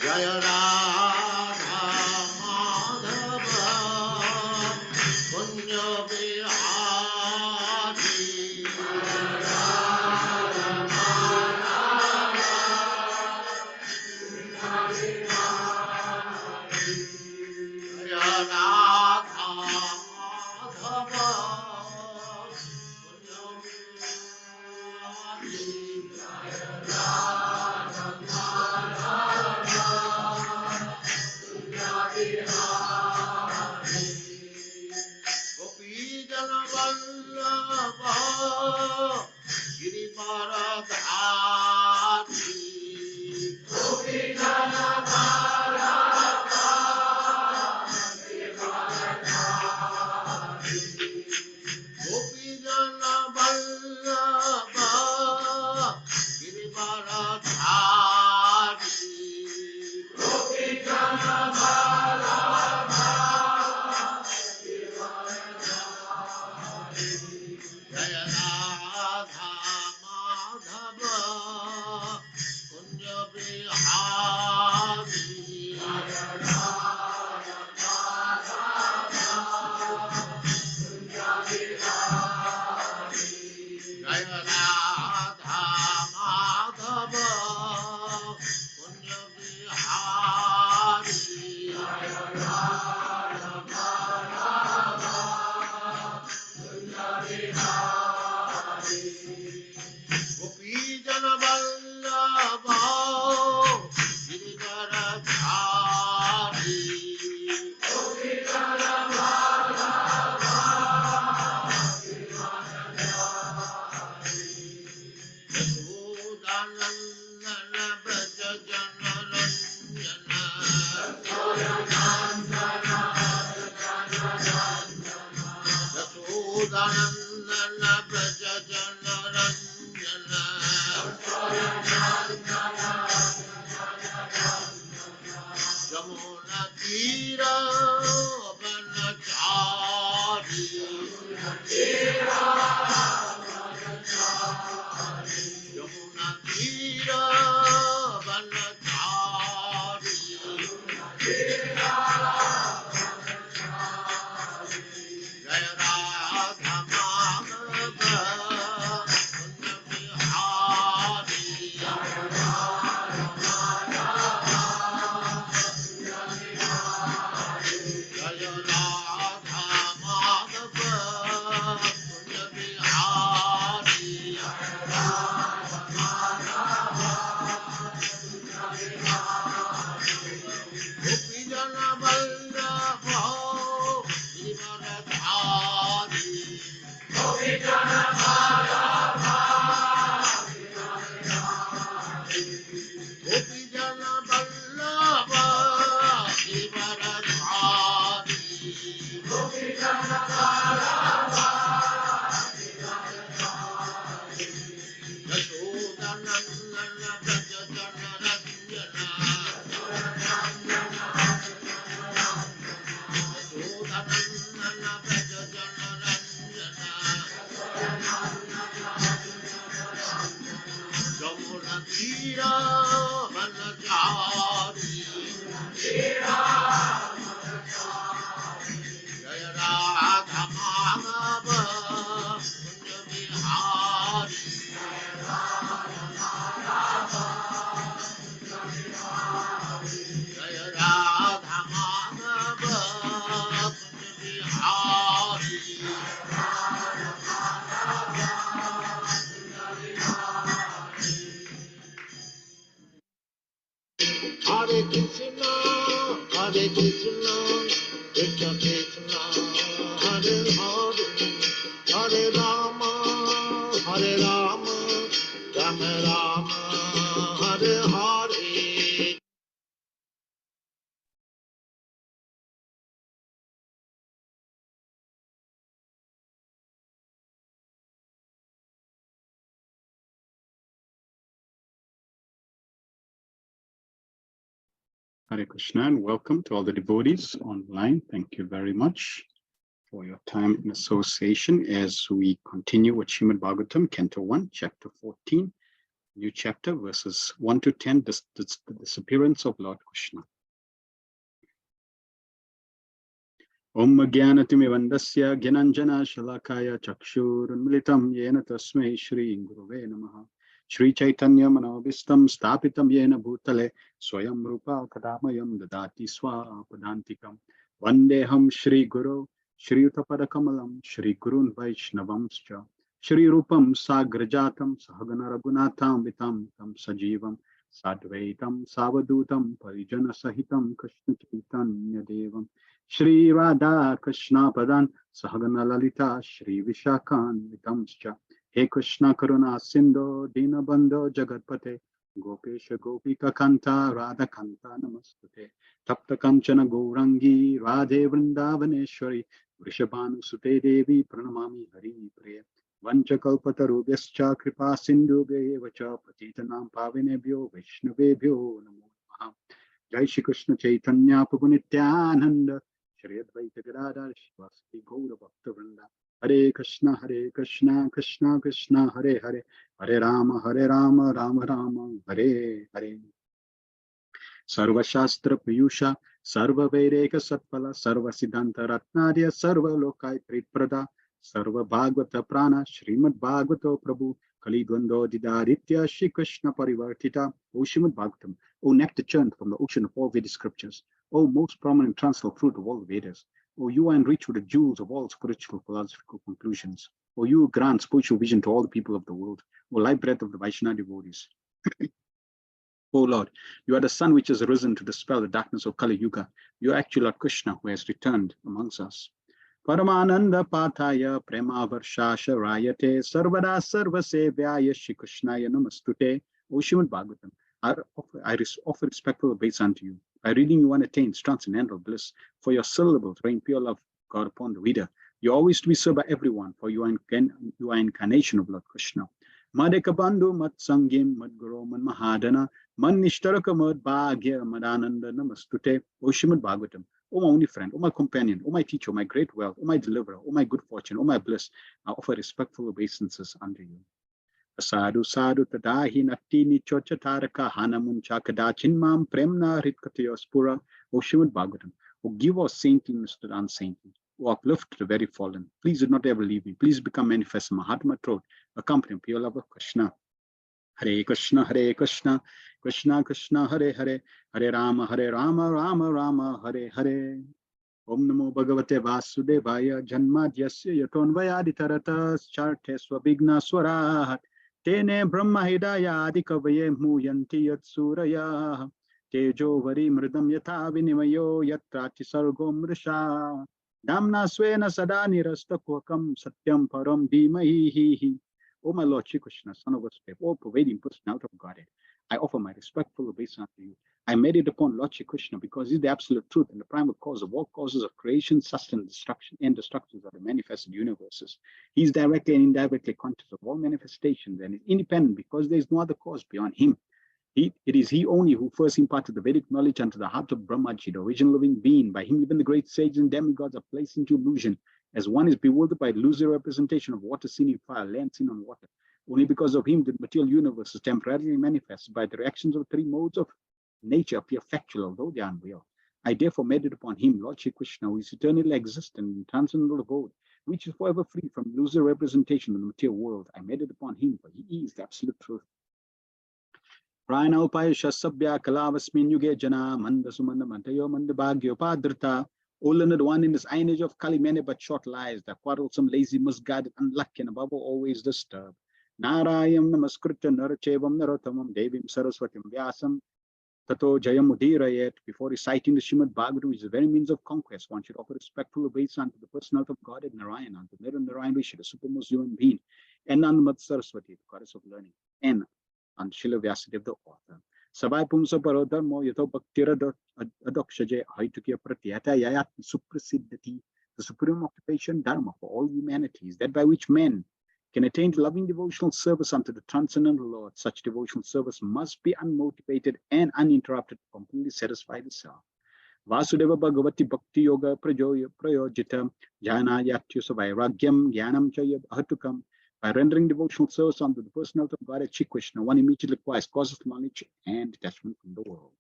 Jaya Radha Madhava Punya Bihari Jaya Radha Madhava Punya Gopi Jana Vallabha Girivaradhari Gopi Jana Vallabha Girivaradhari Jaya Radha Madhava Kunja Bihari Jaya Radha Madhava Kunja Bihari Gopi Jana Vallabha Girivaradhari Yashodanandana Braja Jana Ranjana Yashodanandana Braja Jana Ranjana Jamuna Tira Vanachari Jamuna Tira Vanachari Jaya Radha Madhava Kunja Bihari Jaya Radha Madhava Kunja Bihari Gopi Jana Vallabha Girivaradhari Gopi Jana Vallabha Girivaradhari Yashodanandana Braja Jana Ranjana Yashodanandana Braja Jana Ranjana Jamuna Tira Vanachari Jaya Radha Madhava Kunja Bihari Jaya Radha Madhava Kunja Bihari Hare Krishna, Krishna Krishna, Hare Hare, Hare Rama, Rama Rama, Hare Hare. Hare Krishna and welcome to all the devotees online. Thank you very much for your time and association as we continue with Srimad Bhagavatam Canto 1, Chapter 14, new chapter, verses 1 to 10, the disappearance of Lord Krishna. Om Jnanatimivandasya Gyananjana Shalakaya Chakshurunmilitam Yena Tasmai Shri Guruve Namaha. Shri Chaitanya Manobhistam Stapitam Yena Bhutale Swayam Rupa Kadamayam Dadati Swapadantikam Vandeham Shri Guru Shri Utapadakamalam Shri Gurun Vaishnavamscha Shri Rupam Sagrajatam Sahagana Raghunatham Vitam Tam Sajivam Sadvaitam Savadutam Parijana Sahitam Krishna Chaitanya Devam Shri Radha Krishna Padan Sahagana Lalita Shri Vishakan Vitamscha He Krishna Karuna Sindho Dinabandho Jagatpate Gopesha Gopika Kanta Radha Kanta Namastute Tapta Kanchana Gourangi Radhe Vrindavaneshwari Vrishabhanu Sute Devi Pranamami Hari Priya Vanchakalpatarubhyascha Kripa Sindhubhya Vacha Patitanam Pavinebhyo Vaishnavebhyo Namo Namaha Jai Shri Krishna Chaitanya Prabhu Nityananda Shri Advaita Gadadhar Shivasti Gaura Bhakta Vrinda Hare Krishna Krishna Krishna Hare Hare Hare Rama Rama Rama Hare Hare Sarva Shastra Piyusha Sarva Vedeka Satpala Sarva Siddhanta Ratnarya Sarva Lokai Pritprada Sarva Bhagavata Prana Srimad Bhagavato Prabhu Kali Dvando Didaritya Shri Krishna Parivartita O Srimad Bhagavatam, O nectar churned from the ocean of all Vedic scriptures, O most prominent transcendental fruit of all the Vedas, O you are enriched with the jewels of all spiritual philosophical conclusions, O you who grant spiritual vision to all the people of the world, O life breath of the Vaishnava devotees. O Lord, you are the sun which has risen to dispel the darkness of Kali Yuga. You are actually Lord Krishna who has returned amongst us. Paramananda Pathaya Prema Varshasha Rayate Sarvada Sarva Sevyaya Shri Krishnaya Namastute. O Srimad Bhagavatam, I offer respectful obeisance unto you. By reading you one attains transcendental bliss, for your syllables rain pure love God upon the reader. You are always to be served by everyone, for you are incarnation of Lord Krishna. Madeka Bandhu Mat Sangim Mad Guru Man Mahadana Man Nishtaraka Mad Bhagya Madananda Namastute. O Srimad Bhagavatam, O my only friend, O my companion, O my teacher, O my great wealth, O my deliverer, O my good fortune, O my bliss, I offer respectful obeisances unto you. Sadhu Sadhu Tadahi Natti Nichocha Taraka Hanamuncha Kadachinmam Premna Ritkatayospura. O Srimad Bhagavatam, O give us saintliness to the unsaintly, O uplift to the very fallen. Please do not ever leave me. Please become manifest in my heart, my throat, accompanying pure love of Krishna. Hare Krishna, Krishna Krishna, Hare Hare, Hare Rama, Rama Rama, Hare Hare. Om Namo Bhagavate Vasudevaya Janmadhyasya Yatonvayaditaratas Charte Swabhigna Swarahat Tene Brahma Hidaya Adikavaye Muyanti Yatsuraya Tejo Vari Mridam Yatha Vinimayo Yatrati Sargo Mrisha Damna Swena Sada Nirastakvakam Satyam Param Dhimahi. O my Lord Shri Krishna, Son of Vasudev, all pervading personality of Godhead, I offer my respectful obeisance to you. I meditate upon Lord Shri Krishna because he is the absolute truth and the primal cause of all causes of creation, sustenance, destruction, and destructions of the manifested universes. He is directly and indirectly conscious of all manifestations and is independent because there is no other cause beyond him. It is he only who first imparted the Vedic knowledge unto the heart of Brahmaji, the original living being. By him, even the great sages and demigods are placed into illusion, as one is bewildered by illusory representation of water seen in fire, land seen on water. Only because of him did material universe is temporarily manifested by the reactions of three modes of nature appear factual, although they are unreal. I therefore meditate upon him, Lord Shri Krishna, who is eternally existent in transcendental abode, which is forever free from illusory representation of the material world. I meditate upon him, for he is the absolute truth. Prana Upayasha Sabya Kalavasmin Yuge Jana Manda Sumanda Mantayo Manda Bhagyo Padrita. O learned one, in this iron age of Kali, many but short lies, the quarrelsome, lazy, misguided, unlucky, and above all always disturbed. Narayam Namaskritya Narachevam Narotamam Devim Saraswatim Vyasam Tato Jayam Udirayet. Before reciting the Srimad Bhagavatam, which is the very means of conquest, one should offer respectful obeisance to the personality of God and Narayana, to Narayan Rishi, the supermost human being, and Anand Saraswati, the goddess of learning, and Srila Vyasadeva, the author. Sabai Pumsa Parodharmo Yato Bhaktira Adokshaje Haitukia Pratyata Yayat Suprasiddhati, the supreme occupation dharma for all humanities, that by which men can attain to loving devotional service unto the transcendental Lord. Such devotional service must be unmotivated and uninterrupted, completely satisfy the self. Vasudeva Bhagavati Bhakti Yoga Prajojita Jana Yatyusa Vairagyam Gyanam Chaya Ahatukam By rendering devotional service unto the personality of Godhead, Shri Krishna, one immediately acquires causes of knowledge and detachment from the world.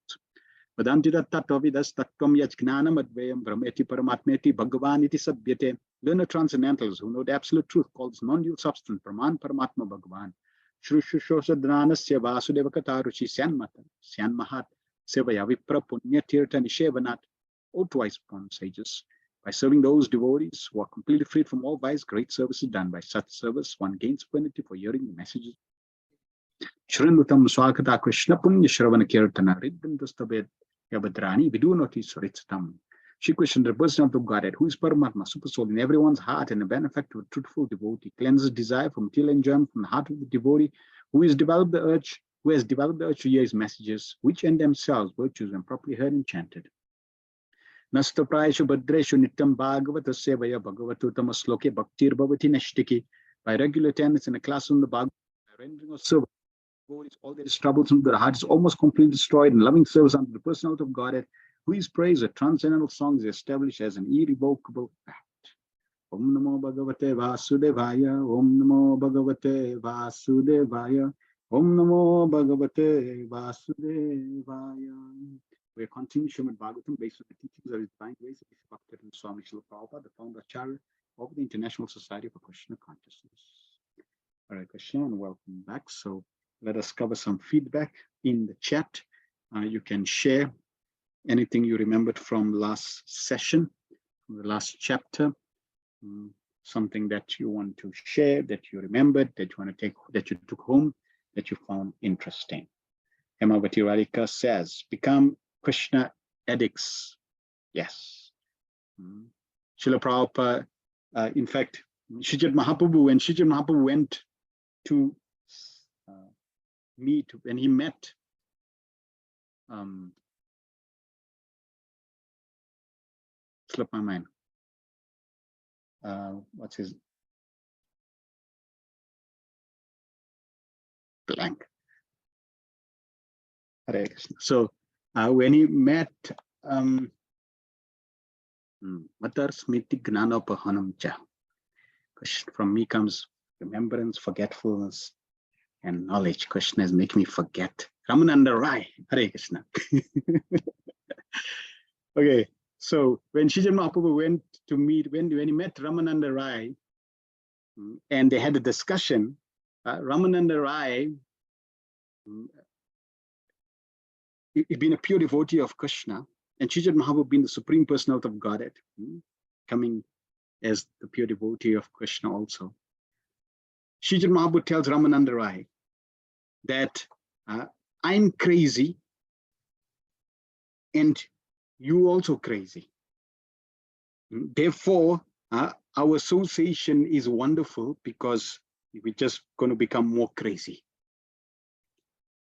Vedantita tattvavidas tattvam yach gnanam advayam brahmeti paramatmeti bhagavan iti sabhyate. Learned transcendentals who know the absolute truth calls non-dual substance Brahman Paramatma Bhagavan. Shrushushosadranasya Vasudeva Kataruchi Syanmahat Sevaya Vipra Punya Tirtha Nishevanat. O twice born sages, by serving those devotees who are completely freed from all vice, great service is done. By such service, one gains penalty for hearing the messages. Shrinutam Swakata Krishna Punya Shravana Kirtana Riddhantastabed Yabhadrani Vidunoti Suritsitam. Shri Krishna, the person of the Godhead, who is Paramatma, super soul in everyone's heart and a benefactor of a truthful devotee, cleanses desire from material enjoyment from the heart of the devotee, who has developed the urge to hear his messages, which in themselves virtues when properly heard and chanted. Nasta Prayashu Bhadreshu Nityam Bhagavata Sevaya Bhagavatu Tamasloke Bhaktir Bhavati Nashtiki. By regular attendance in a class on the Bhagavad, by rendering of service, all that is troublesome to the heart is almost completely destroyed, and loving service unto the personality of Godhead, who is praised, a transcendental song is established as an irrevocable fact. Om Namo Bhagavate Vasudevaya, Om Namo Bhagavate Vasudevaya, Om Namo Bhagavate Vasudevaya. We are continuing Srimad Bhagavatam based on the teachings of His Divine Grace of Bhaktivedanta Swami Srila Prabhupada, the founder Acharya of the International Society for Krishna Consciousness. Hare Krishna and welcome back. So let us cover some feedback in the chat. You can share anything you remembered from last session, from the last chapter, something that you want to share, that you remembered, that you want to take, that you took home, that you found interesting. Hemavati Radhika says, become Krishna addicts. Yes. Srila Prabhupada, in fact, Srijat Mahaprabhu, when Srijat Mahaprabhu went to meet, when he met slipped my mind. What's his blank? So when he met Matar Smiti Gnanopahanam Cha. From me comes remembrance, forgetfulness, and knowledge. Krishna is making me forget. Ramananda Rai. Hare Krishna. Okay. So when Srijat Mahaprabhu went to meet, when he met Ramananda Rai, and they had a discussion, Ramananda Rai, he'd been a pure devotee of Krishna, and Srijat Mahaprabhu being the Supreme Personality of Godhead, coming as the pure devotee of Krishna also. Srijat Mahaprabhu tells Ramananda Rai that I'm crazy and you also crazy. Therefore, our association is wonderful because we're just going to become more crazy.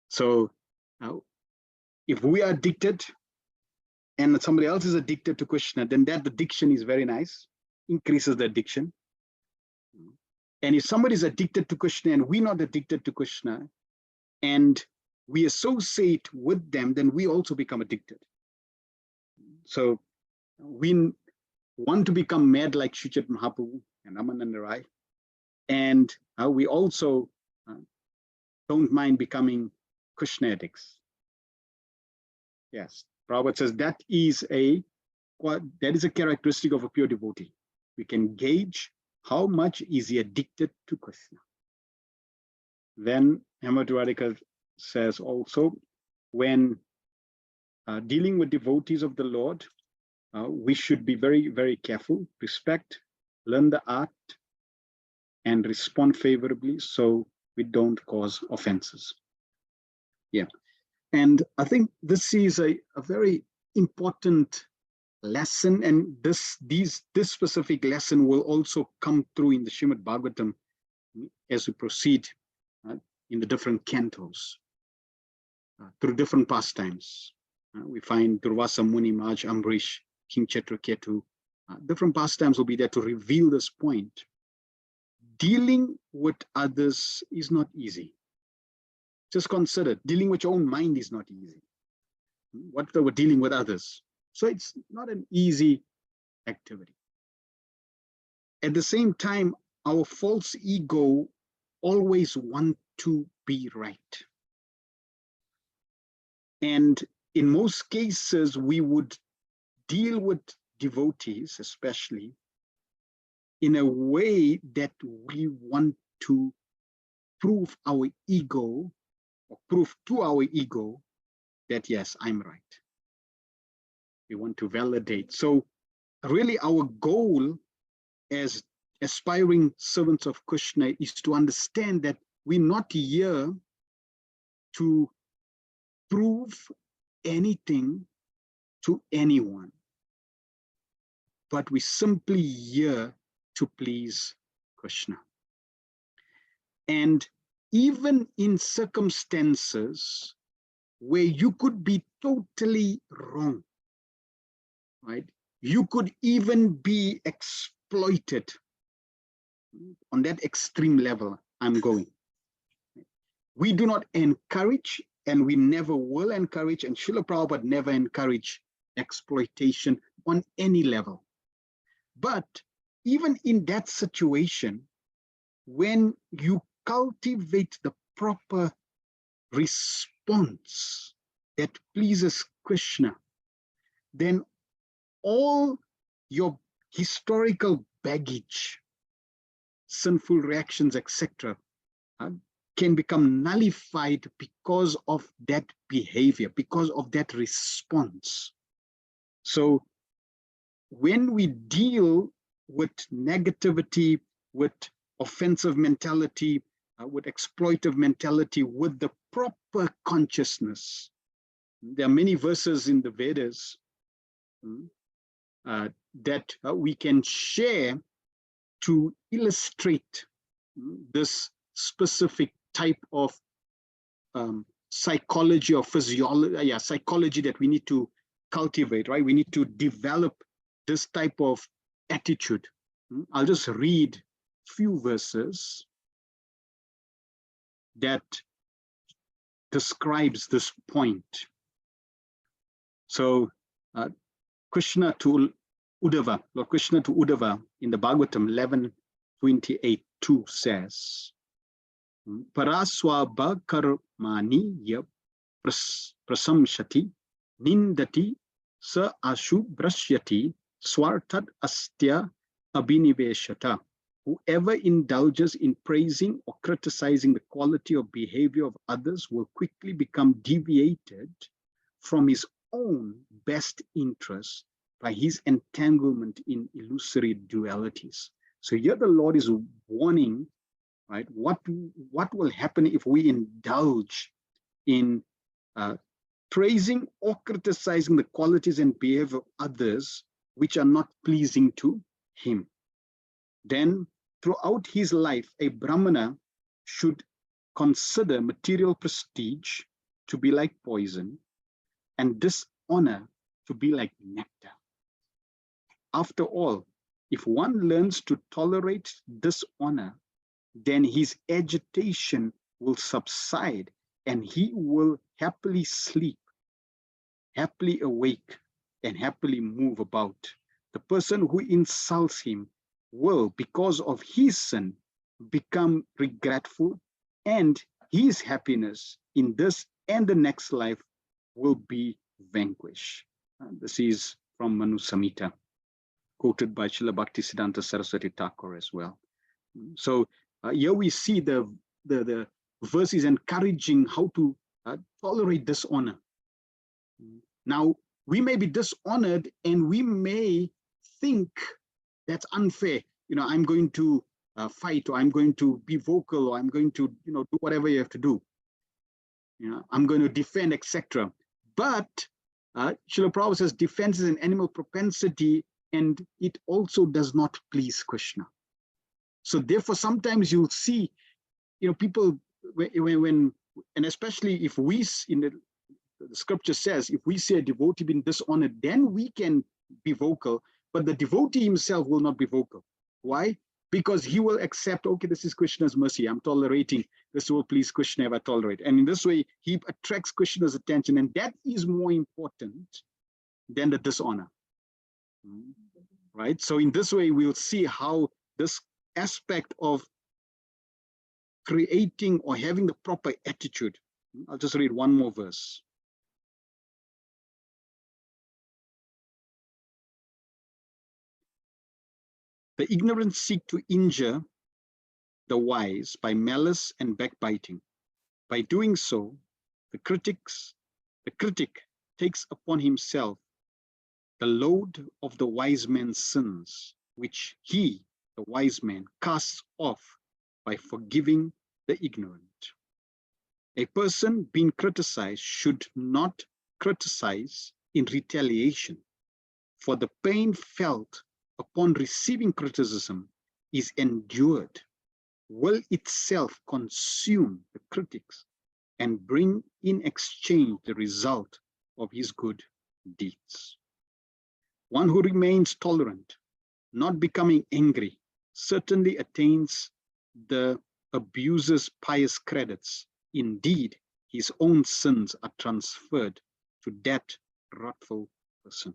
So if we are addicted and somebody else is addicted to Krishna, then that addiction is very nice, increases the addiction. And if somebody is addicted to Krishna and we're not addicted to Krishna and we associate with them, then we also become addicted. So we want to become mad like Srijat Mahaprabhu and Ramananda Rai, and we also don't mind becoming Krishna addicts. Yes, Prabhupada says that is a characteristic of a pure devotee. We can gauge how much is he addicted to Krishna. Then Hemavati says also, when dealing with devotees of the Lord, we should be very, very careful, respect, learn the art, and respond favorably so we don't cause offenses. Yeah. And I think this is a very important lesson, and this specific lesson will also come through in the Srimad Bhagavatam as we proceed in the different cantos, through different pastimes. We find Durvasa Muni, Maj, Ambrish, King Chitraketu, different pastimes will be there to reveal this point. Dealing with others is not easy. Just consider, dealing with your own mind is not easy. What we're dealing with others. So it's not an easy activity. At the same time, our false ego always want to be right. And in most cases, we would deal with devotees, especially, in a way that we want to prove our ego, or prove to our ego that, yes, I'm right. We want to validate. So really our goal as aspiring servants of Krishna is to understand that we're not here to prove anything to anyone, but we simply here to please Krishna. And even in circumstances where you could be totally wrong, right? You could even be exploited. On that extreme level, I'm going. We do not encourage, and we never will encourage, and Srila Prabhupada never encourage exploitation on any level. But even in that situation, when you cultivate the proper response that pleases Krishna, then all your historical baggage, sinful reactions, etc., can become nullified because of that behavior, because of that response. So when we deal with negativity, with offensive mentality, with exploitive mentality, with the proper consciousness, there are many verses in the Vedas that we can share to illustrate this specific type of psychology or physiology, psychology that we need to cultivate, right? We need to develop this type of attitude. I'll just read a few verses that describes this point. So Krishna to Uddhava, Lord Krishna to Uddhava in the Bhagavatam 11:28-2 says, Paraswabha karmani ya prasamshati nindati sa ashu brashyati swartad astya abhiniveshata. Whoever indulges in praising or criticizing the quality or behavior of others will quickly become deviated from his own best interests by his entanglement in illusory dualities. So here the Lord is warning, right? What will happen if we indulge in praising or criticizing the qualities and behavior of others which are not pleasing to him? Then throughout his life, a Brahmana should consider material prestige to be like poison and dishonor to be like nectar. After all, if one learns to tolerate dishonor, then his agitation will subside and he will happily sleep, happily awake, and happily move about. The person who insults him will, because of his sin, become regretful, and his happiness in this and the next life will be vanquished. This is from Manu Samhita, quoted by Srila Bhaktisiddhanta Saraswati Thakur as well. So here we see the verse is encouraging how to tolerate dishonor. Now, we may be dishonored and we may think that's unfair. I'm going to fight, or I'm going to be vocal, or I'm going to, do whatever you have to do. I'm going to defend, etc. But Srila Prabhupada says defense is an animal propensity, and it also does not please Krishna. So therefore, sometimes you'll see, people when and especially if we, in the scripture says, if we see a devotee being dishonored, then we can be vocal, but the devotee himself will not be vocal. Why? Because he will accept, okay, this is Krishna's mercy, I'm tolerating, this will please Krishna if I tolerate. And in this way, he attracts Krishna's attention, and that is more important than the dishonor. Right? So in this way, we'll see how this aspect of creating or having the proper attitude. I'll just read one more verse. The ignorant seek to injure the wise by malice and backbiting. By doing so, the critic takes upon himself the load of the wise man's sins, which he, the wise man, casts off by forgiving the ignorant. A person being criticized should not criticize in retaliation, for the pain felt upon receiving criticism is endured, will itself consume the critics and bring in exchange the result of his good deeds. One who remains tolerant, not becoming angry, certainly attains the abuser's pious credits. Indeed, his own sins are transferred to that wrathful person.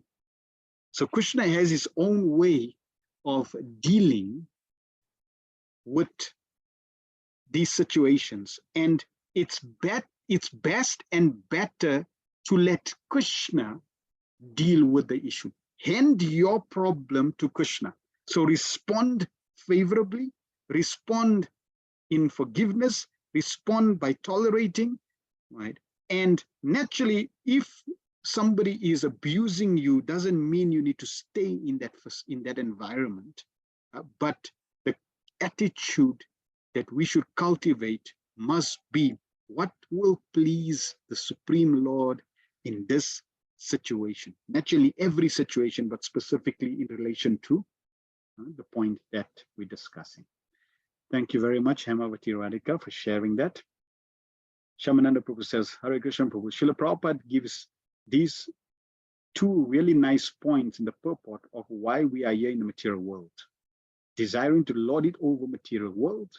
So Krishna has his own way of dealing with these situations, and it's best and better to let Krishna deal with the issue. Hand your problem to Krishna. So respond favorably, respond in forgiveness, respond by tolerating, right? And naturally, if somebody is abusing you, doesn't mean you need to stay in that environment, but the attitude that we should cultivate must be what will please the Supreme Lord in this situation. Naturally, every situation, but specifically in relation to the point that we're discussing. Thank you very much, Hemavati Radhika, for sharing that. Shamananda Prabhu says, Hare Krishna Prabhu. Srila Prabhupada gives these two really nice points in the purport of why we are here in the material world. Desiring to lord it over material world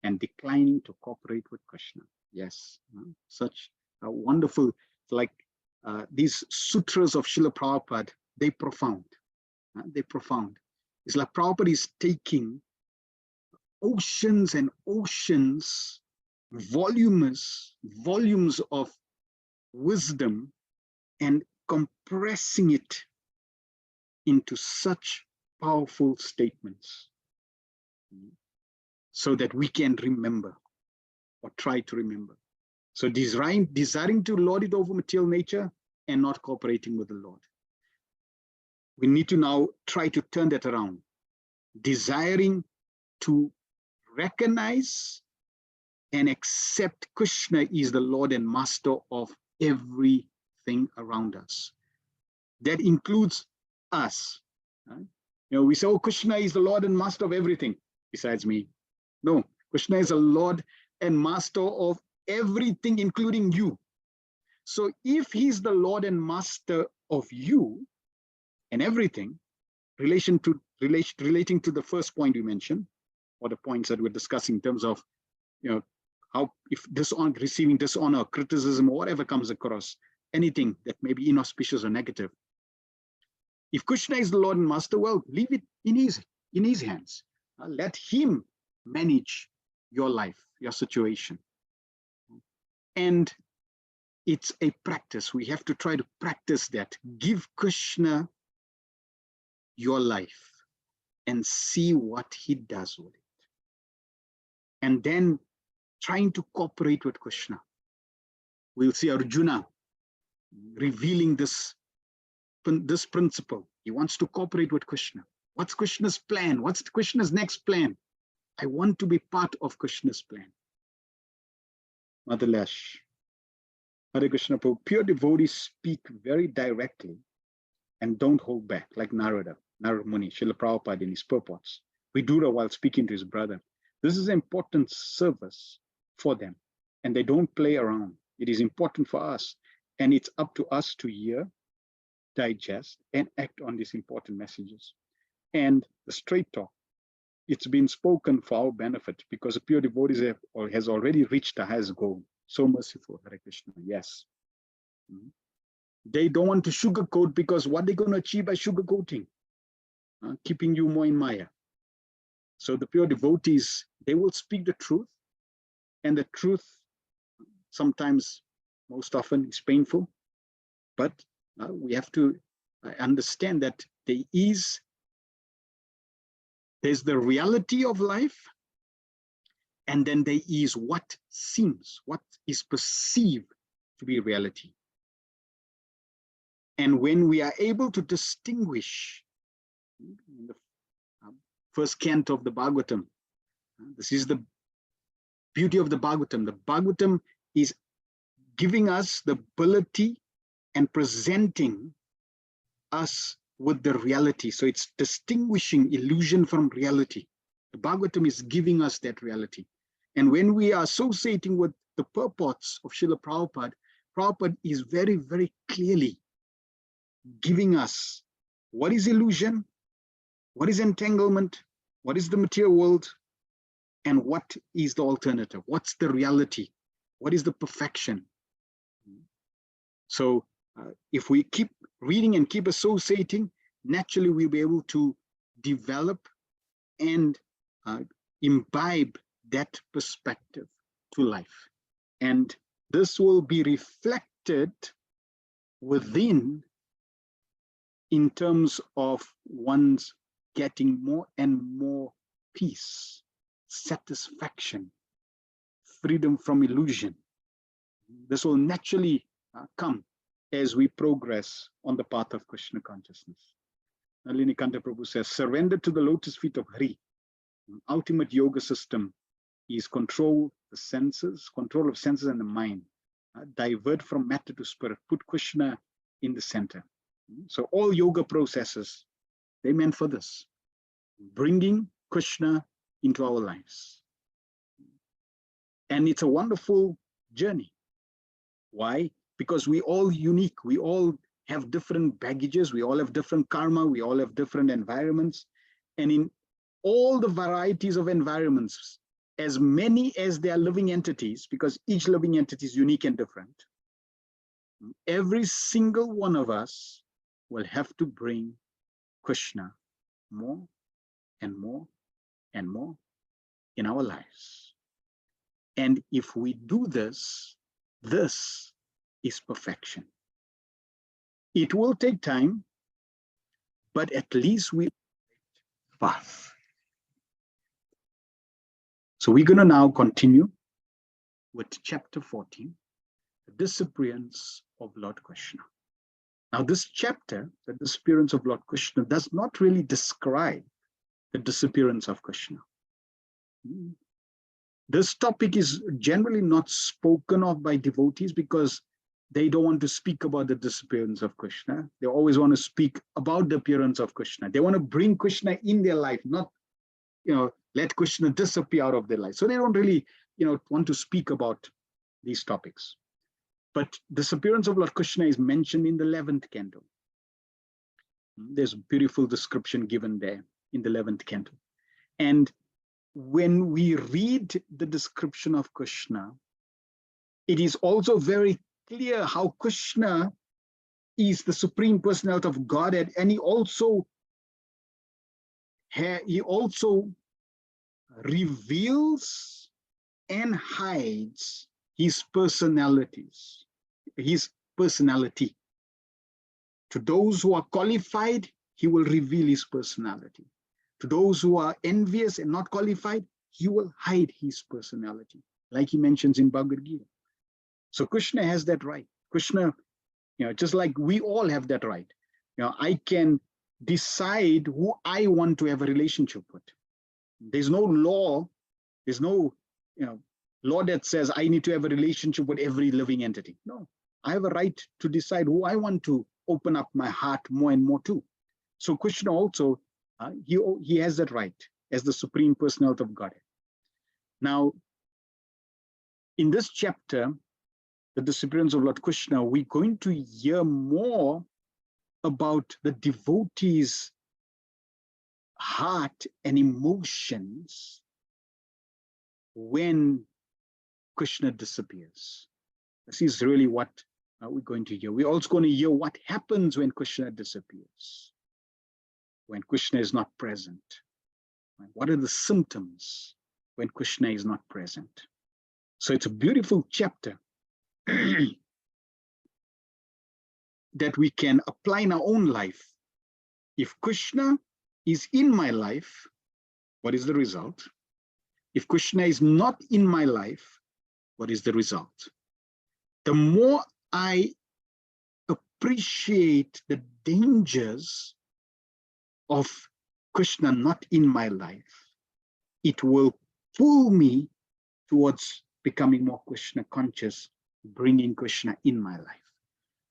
and declining to cooperate with Krishna. Yes, such a wonderful, like these sutras of Srila Prabhupada, they're profound. They're profound. It's like Prabhupada is taking oceans and oceans, volumes of wisdom and compressing it into such powerful statements so that we can remember or try to remember. So desiring to lord it over material nature and not cooperating with the Lord. We need to now try to turn that around. Desiring to recognize and accept Krishna is the Lord and Master of everything around us. That includes us. Right? You know, we say, oh, Krishna is the Lord and Master of everything besides me. No, Krishna is the Lord and Master of everything, including you. So if he's the Lord and Master of you and everything, relating to the first point you mentioned, or the points that we're discussing in terms of, you know, how if receiving dishonor, criticism, or whatever comes across, anything that may be inauspicious or negative. If Krishna is the Lord and Master, well, leave it in his hands. Let him manage your life, your situation. And it's a practice. We have to try to practice that. Give Krishna your life and see what he does with it. And then trying to cooperate with Krishna. We'll see Arjuna revealing this principle. He wants to cooperate with Krishna. What's Krishna's plan? What's Krishna's next plan? I want to be part of Krishna's plan. Mother Lash. Hare Krishna Prabhu, pure devotees speak very directly and don't hold back, like Narada Muni, Srila Prabhupada in his purports. Vidura while speaking to his brother. This is an important service for them, and they don't play around. It is important for us, and it's up to us to hear, digest, and act on these important messages. And the straight talk, it's been spoken for our benefit because the pure devotees has already reached the highest goal. So merciful, Hare Krishna, yes. They don't want to sugarcoat because what they're going to achieve by sugarcoating, keeping you more in Maya. So the pure devotees, they will speak the truth And the truth sometimes, most often, is painful, but we have to understand that there's the reality of life, and then there is what is perceived to be reality. And when we are able to distinguish, in the first canto of the Bhagavatam, this is the beauty of the Bhagavatam. The Bhagavatam is giving us the ability and presenting us with the reality. So it's distinguishing illusion from reality. The Bhagavatam is giving us that reality. And when we are associating with the purports of Srila Prabhupada, Prabhupada is very, very clearly giving us what is illusion, what is entanglement, what is the material world, and what is the alternative, what's the reality, what is the perfection. So if we keep reading and keep associating, naturally we'll be able to develop and imbibe that perspective to life. And this will be reflected within in terms of one's getting more and more peace, satisfaction, freedom from illusion. This will naturally come as we progress on the path of Krishna consciousness. Linikanta Prabhu says, surrender to the lotus feet of Hari. Ultimate yoga system is control the senses, control of senses and the mind. Divert from matter to spirit, put Krishna in the center. So all yoga processes, they're meant for this, bringing Krishna into our lives. And it's a wonderful journey. Why? Because we all unique, we all have different baggages, we all have different karma, we all have different environments. And in all the varieties of environments, as many as they are living entities, because each living entity is unique and different, every single one of us will have to bring Krishna more and more and more in our lives. And if we do this, this is perfection. It will take time, but at least we path. So we're going to now continue with chapter 14, the disappearance of Lord Krishna. Now this chapter, the disappearance of Lord Krishna, does not really describe the disappearance of Krishna. This topic is generally not spoken of by devotees because they don't want to speak about the disappearance of Krishna. They always want to speak about the appearance of Krishna. They want to bring Krishna in their life, not, let Krishna disappear out of their life. So they don't really, want to speak about these topics. But disappearance of Lord Krishna is mentioned in the 11th canto. There's a beautiful description given there in the 11th canto. And when we read the description of Krishna, it is also very clear how Krishna is the Supreme Personality of Godhead, and he also reveals and hides his personalities, his personality. To those who are qualified, he will reveal his personality. To those who are envious and not qualified, he will hide his personality, like he mentions in Bhagavad Gita. So Krishna has that right. Krishna, just like we all have that right. I can decide who I want to have a relationship with. There's no law, there's no law that says I need to have a relationship with every living entity. No, I have a right to decide who I want to open up my heart more and more to. So Krishna also, he has that right as the Supreme Personality of Godhead. Now, in this chapter, the disappearance of Lord Krishna, we're going to hear more about the devotee's heart and emotions when Krishna disappears. This is really what we're going to hear. We're also going to hear what happens when Krishna disappears, when Krishna is not present. What are the symptoms when Krishna is not present? So it's a beautiful chapter that we can apply in our own life. If Krishna is in my life, what is the result? If Krishna is not in my life, what is the result? The more I appreciate the dangers of Krishna not in my life, it will pull me towards becoming more Krishna conscious, bringing Krishna in my life.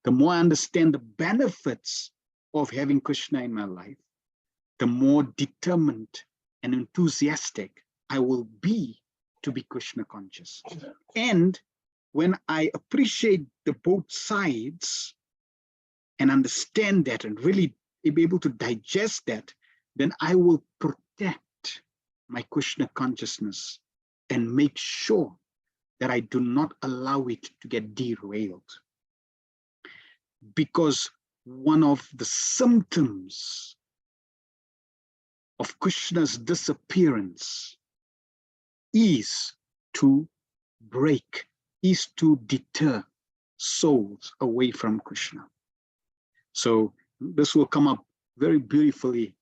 The more I understand the benefits of having Krishna in my life, the more determined and enthusiastic I will be to be Krishna conscious. And when I appreciate the both sides and understand that and really be able to digest that, then I will protect my Krishna consciousness and make sure that I do not allow it to get derailed. Because one of the symptoms of Krishna's disappearance is to break, is to deter souls away from Krishna. So this will come up very beautifully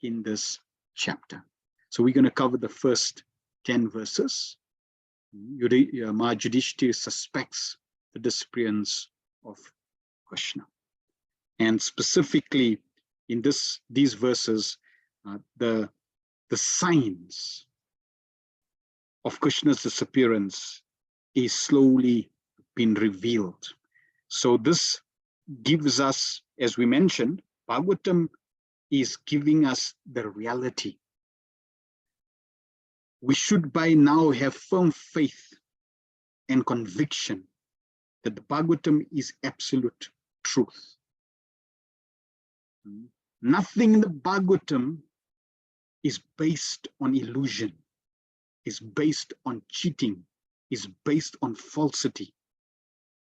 in this chapter. So we're going to cover the first 10 verses. Maharaj Yudhishthira suspects the disappearance of Krishna. And specifically in these verses, the signs of Krishna's disappearance is slowly being revealed. So this gives us, as we mentioned, Bhagavatam is giving us the reality. We should by now have firm faith and conviction that the Bhagavatam is absolute truth. Nothing in the Bhagavatam is based on illusion, is based on cheating, is based on falsity.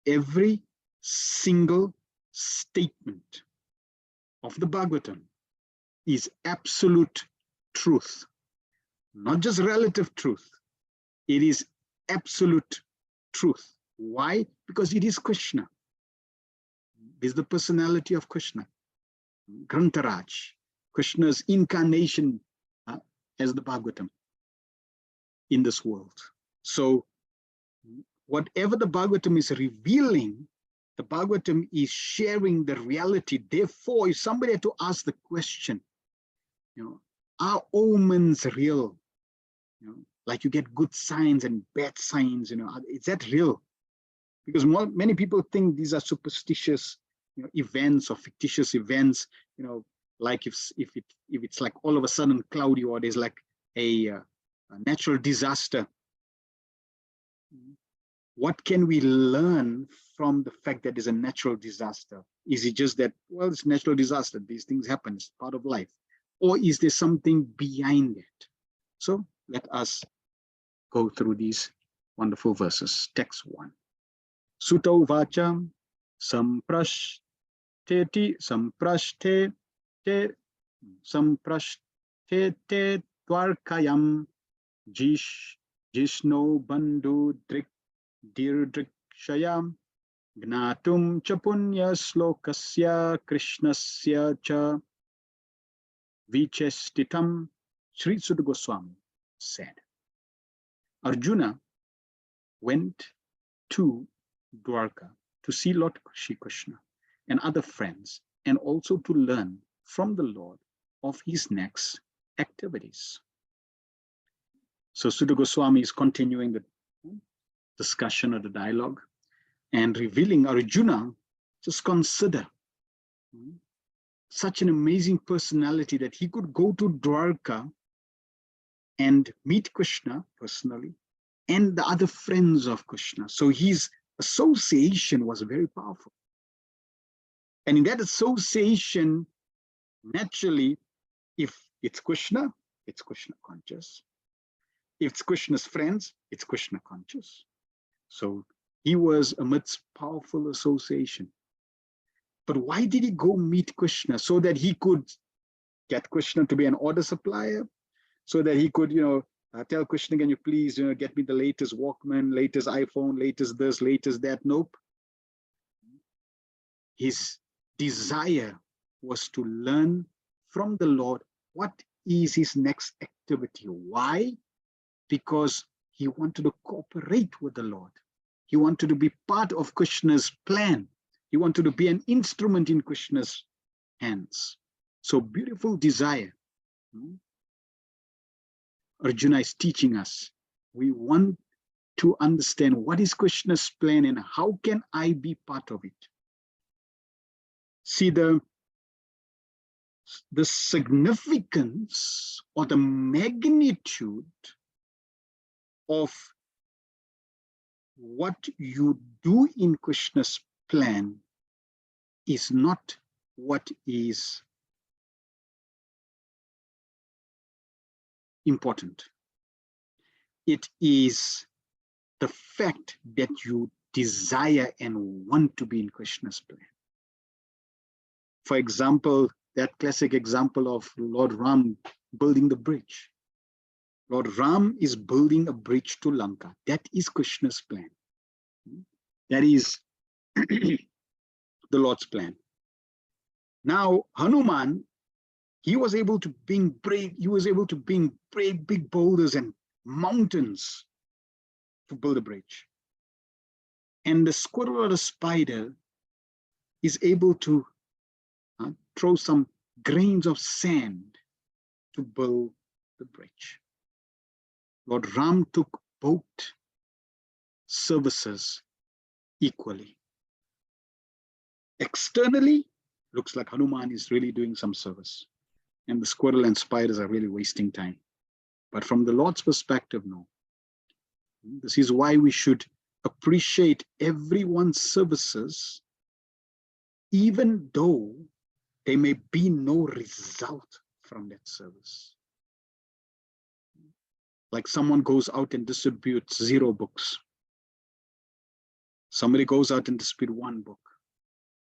Every single statement of the Bhagavatam is absolute truth, not just relative truth. It is absolute truth. Why? Because it is Krishna. It is the personality of Krishna. Grantaraj, Krishna's incarnation as the Bhagavatam in this world. So whatever the Bhagavatam is revealing, the Bhagavatam is sharing the reality. Therefore, if somebody had to ask the question, are omens real? Like you get good signs and bad signs, is that real? Because many people think these are superstitious events or fictitious events, like if it's like all of a sudden cloudy, or there's like a natural disaster. What can we learn from the fact that there's a natural disaster? Is it just that, well, it's natural disaster, these things happen, it's part of life? Or is there something behind it? So let us go through these wonderful verses. Text 1. Sutta uvacha samprashtete dwarkayam jishno bandhu dirdrikshayam gnatum cha punya slokasya krishnasya cha vichestitam. Sri Sutta Goswami said, Arjuna went to Dwarka to see Lord Shri Krishna and other friends, and also to learn from the Lord of his next activities. So Sutta Goswami is continuing the discussion or the dialogue and revealing Arjuna, just consider such an amazing personality that he could go to Dwarka and meet Krishna personally and the other friends of Krishna. So his association was very powerful. And in that association, naturally, if it's Krishna conscious. If it's Krishna's friends, it's Krishna conscious. So he was amidst powerful association. But why did he go meet Krishna? So that he could get Krishna to be an order supplier, so that he could, Tell Krishna, can you please, get me the latest Walkman, latest iPhone, latest this, latest that? Nope. His desire was to learn from the Lord what is his next activity. Why? Because he wanted to cooperate with the Lord. He wanted to be part of Krishna's plan. He wanted to be an instrument in Krishna's hands. So beautiful desire. Arjuna is teaching us. We want to understand what is Krishna's plan and how can I be part of it. See the significance or the magnitude of what you do in Krishna's plan is not what is important. It is the fact that you desire and want to be in Krishna's plan. For example, that classic example of Lord Ram building the bridge. Lord Ram is building a bridge to Lanka. That is Krishna's plan. That is the Lord's plan. Now, Hanuman, he was able to bring big boulders and mountains to build a bridge. And the squirrel or the spider is able to throw some grains of sand to build the bridge. Lord Ram took both services equally. Externally, looks like Hanuman is really doing some service, and the squirrel and spiders are really wasting time. But from the Lord's perspective, no. This is why we should appreciate everyone's services, even though there may be no result from that service. Like someone goes out and distributes 0 books. Somebody goes out and distributes 1 book.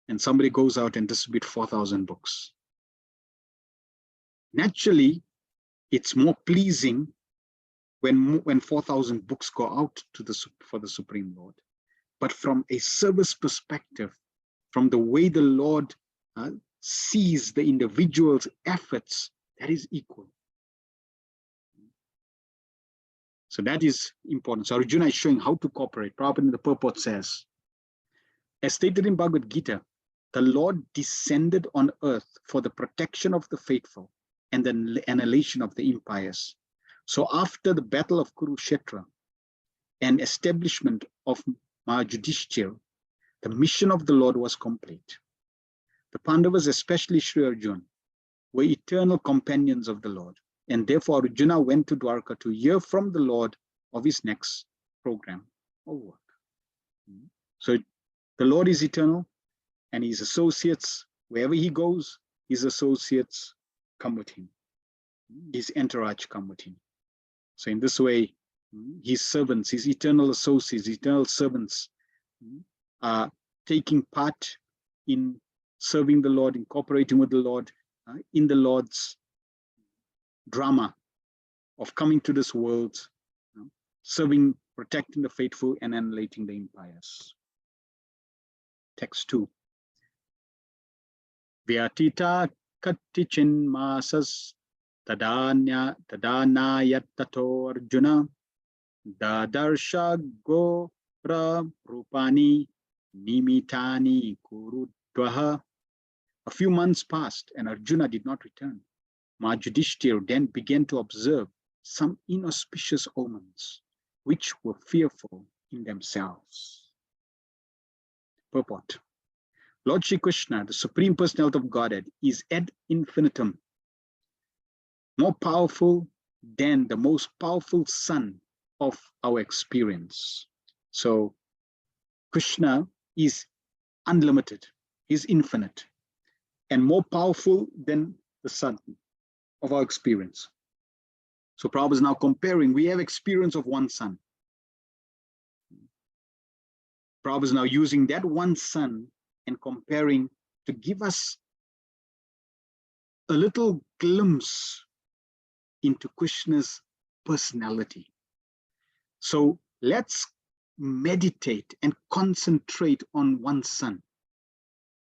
And somebody goes out and distributes 4,000 books. Naturally, it's more pleasing when 4,000 books go out for the Supreme Lord. But from a service perspective, from the way the Lord sees the individual's efforts, that is equal. So that is important. So Arjuna is showing how to cooperate. Prabhupada in the purport says, as stated in Bhagavad Gita, the Lord descended on earth for the protection of the faithful and the annihilation of the impious. So after the battle of Kurukshetra and establishment of Mahayudhishthira, the mission of the Lord was complete. The Pandavas, especially Sri Arjuna, were eternal companions of the Lord. And therefore Arjuna went to Dwarka to hear from the Lord of his next program or work. So the Lord is eternal, and his associates, wherever he goes, his associates come with him. His entourage come with him. So in this way, his servants, his eternal associates, eternal servants are taking part in serving the Lord, in cooperating with the Lord, in the Lord's drama of coming to this world, serving, protecting the faithful, and annihilating the impious. Text 2. Vyatita kattichin masas tadanayat tato Arjuna dadarsha go rupani nimitani kurudvaha. A few months passed and Arjuna did not return. Mahayudhishthira then began to observe some inauspicious omens, which were fearful in themselves. Purport. Lord Shri Krishna, the Supreme Personality of Godhead, is ad infinitum, more powerful than the most powerful sun of our experience. So Krishna is unlimited, is infinite, and more powerful than the sun of our experience. So Prabhupada is now comparing, we have experience of one sun. Prabhupada is now using that one sun and comparing to give us a little glimpse into Krishna's personality. So let's meditate and concentrate on one sun.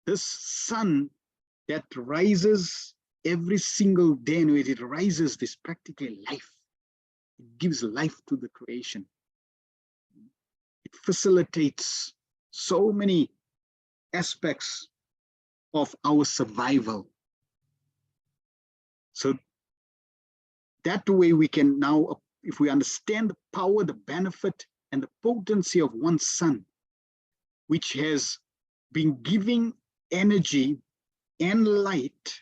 This sun that rises every single day, and when it rises, this practically life. It gives life to the creation. It facilitates so many aspects of our survival. So that way we can now, if we understand the power, the benefit, and the potency of one sun, which has been giving energy and light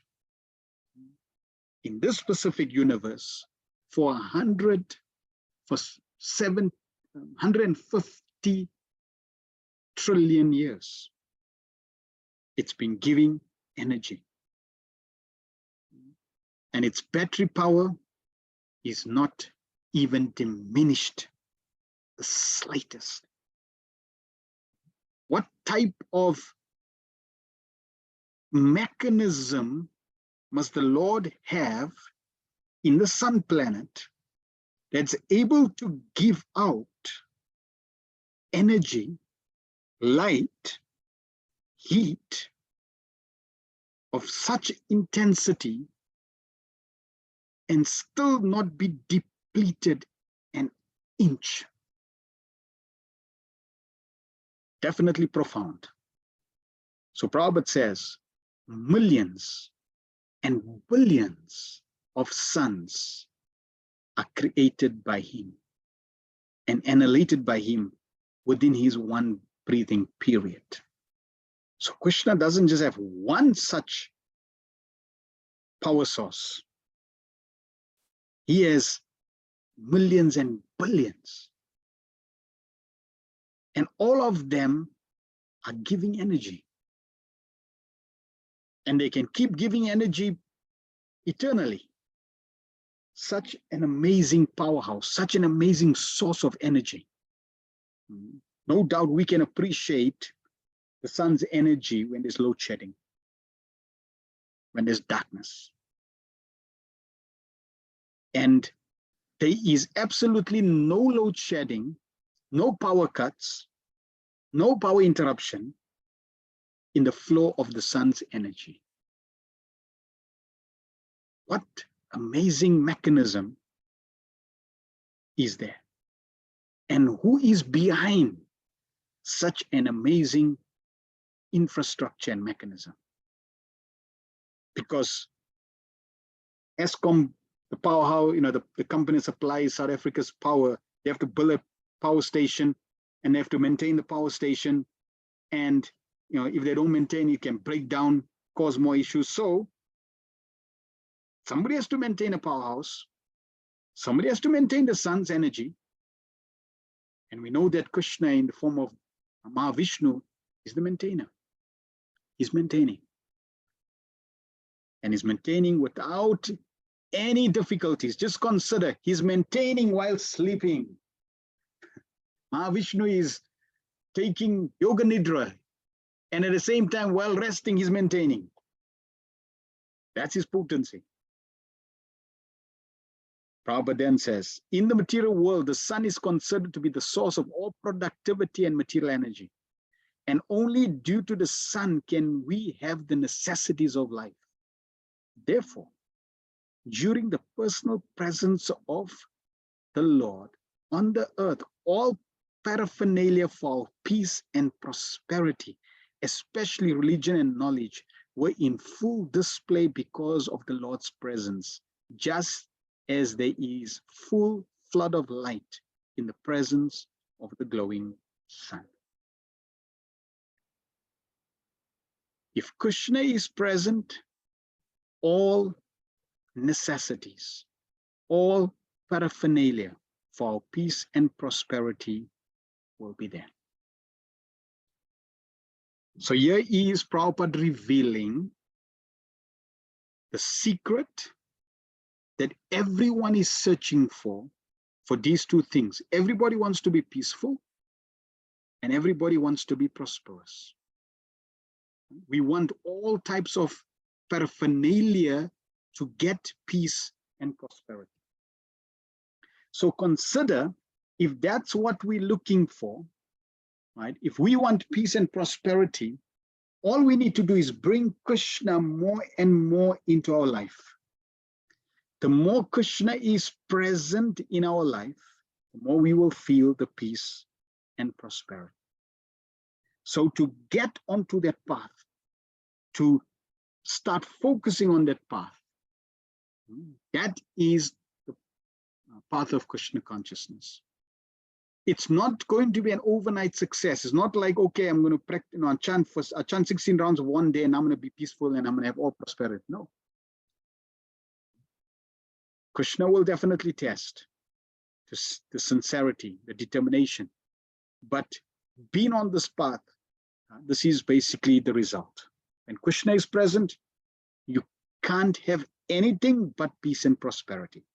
in this specific universe for 150 trillion years. It's been giving energy. And its battery power is not even diminished the slightest. What type of mechanism must the Lord have in the sun planet that's able to give out energy, light, heat of such intensity and still not be depleted an inch? Definitely profound. So Prabhupada says, millions and billions of suns are created by him and annihilated by him within his one breathing period. So Krishna doesn't just have one such power source. He has millions and billions. And all of them are giving energy. And they can keep giving energy eternally. Such an amazing powerhouse, such an amazing source of energy. No doubt we can appreciate the sun's energy when there's load shedding, when there's darkness. And there is absolutely no load shedding, no power cuts, no power interruption in the flow of the sun's energy. What amazing mechanism is there? And who is behind such an amazing infrastructure and mechanism? Because Eskom, the powerhouse, the company supplies South Africa's power. They have to build a power station and they have to maintain the power station. And if they don't maintain, it can break down, cause more issues. So somebody has to maintain a powerhouse. Somebody has to maintain the sun's energy. And we know that Krishna in the form of Mahavishnu is the maintainer. He's maintaining. And he's maintaining without any difficulties. Just consider, he's maintaining while sleeping. Mahavishnu is taking yoga nidra. And at the same time, while resting, he's maintaining. That's his potency. Prabhupada then says, in the material world, the sun is considered to be the source of all productivity and material energy. And only due to the sun can we have the necessities of life. Therefore, during the personal presence of the Lord on the earth, all paraphernalia for peace and prosperity, especially religion and knowledge, were in full display because of the Lord's presence, just as there is full flood of light in the presence of the glowing sun. If Krishna is present, all necessities, all paraphernalia for our peace and prosperity will be there. So here is Prabhupada revealing the secret that everyone is searching for these two things. Everybody wants to be peaceful and everybody wants to be prosperous. We want all types of paraphernalia to get peace and prosperity. So consider, if that's what we're looking for, right? If we want peace and prosperity, all we need to do is bring Krishna more and more into our life. The more Krishna is present in our life, the more we will feel the peace and prosperity. So to get onto that path, to start focusing on that path, that is the path of Krishna consciousness. It's not going to be an overnight success. It's not like, okay, I'm going to practice, I chant 16 rounds of one day and I'm going to be peaceful and I'm going to have all prosperity. No. Krishna will definitely test the sincerity, the determination. But being on this path, this is basically the result. When Krishna is present, you can't have anything but peace and prosperity.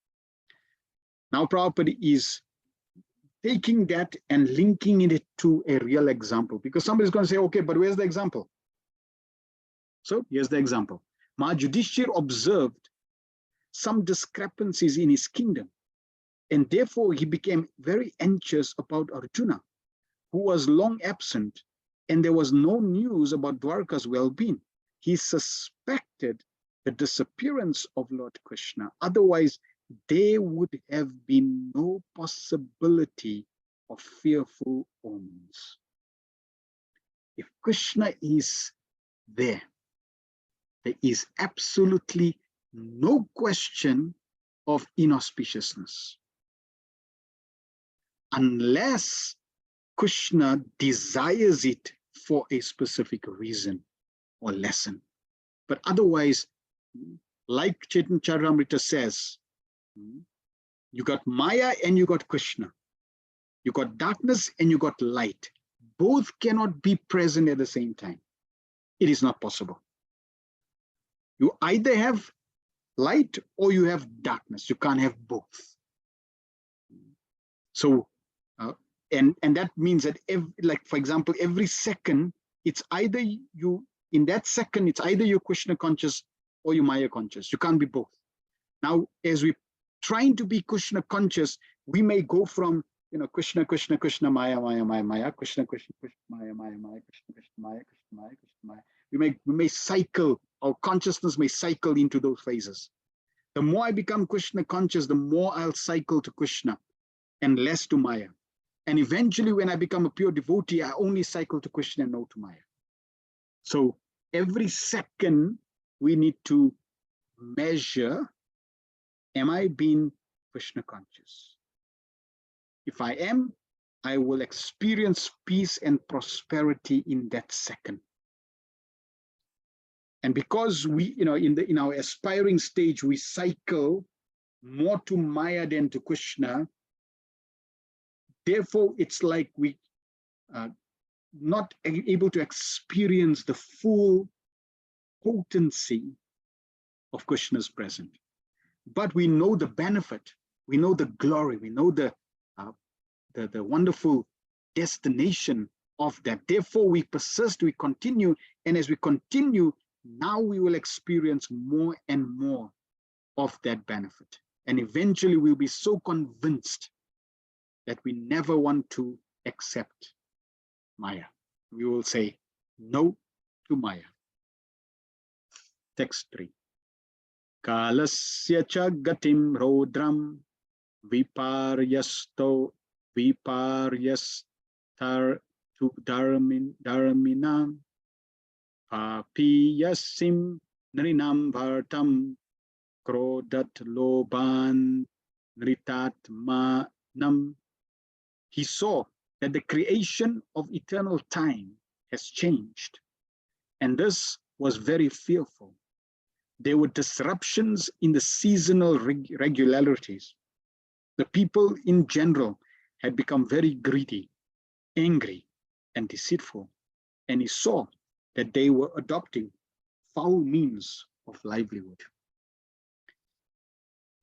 Now Prabhupada is taking that and linking it to a real example, because somebody's going to say, okay, but where's the example? So here's the example. Maharaj Yudhishthira observed some discrepancies in his kingdom, and therefore he became very anxious about Arjuna, who was long absent, and there was no news about Dwarka's well-being. He suspected the disappearance of Lord Krishna. Otherwise, there would have been no possibility of fearful omens. If Krishna is there, there is absolutely no question of inauspiciousness, unless Krishna desires it for a specific reason or lesson. But otherwise, like Chaitanya Charitamrita says, you got Maya and you got Krishna. You got darkness and you got light. Both cannot be present at the same time. It is not possible. You either have light or you have darkness. You can't have both. So, and that means that, like for example, every second, it's either you, in that second, it's either you're Krishna conscious or you're Maya conscious. You can't be both. Now, as we're trying to be Krishna conscious, we may go from, Krishna, Krishna, Krishna, Maya, Maya, Maya, Maya, Krishna, Krishna, Krishna, Maya, Maya, Maya, Krishna, Krishna, Maya, Krishna, Maya, Krishna, Maya. We may cycle, our consciousness may cycle into those phases. The more I become Krishna conscious, the more I'll cycle to Krishna and less to Maya. And eventually, when I become a pure devotee, I only cycle to Krishna and no to Maya. So every second, we need to measure, am I being Krishna conscious? If I am, I will experience peace and prosperity in that second. And because we, in our aspiring stage, we cycle more to Maya than to Krishna. Therefore, it's like we not able to experience the full potency of Krishna's presence. But we know the benefit, we know the glory, we know the wonderful destination of that. Therefore, we persist, we continue, and as we continue, now we will experience more and more of that benefit. And eventually we'll be so convinced that we never want to accept Maya. We will say no to Maya. Text 3. Kalasya cha gatim rodram viparyasto viparyastar tu dharminam papiyasim nrinam bhartam krodat loban nritatmanam. He saw that the creation of eternal time has changed, and this was very fearful. There were disruptions in the seasonal regularities. The people in general had become very greedy, angry, and deceitful, and he saw that they were adopting foul means of livelihood.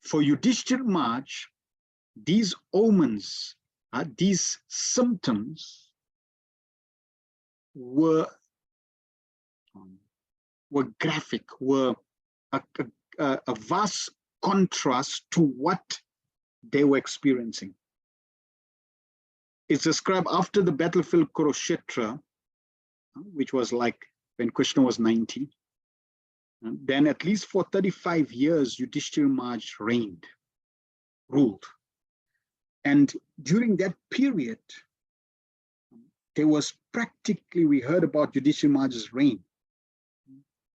For Yudhishthira Maharaj, these omens, these symptoms were graphic, were a vast contrast to what they were experiencing. It's described after the battlefield Kurukshetra, which was like when Krishna was 90. Then at least for 35 years, Yudhishthira Maharaj ruled. And during that period, there was practically, we heard about Yudhishthira Maharaj's reign.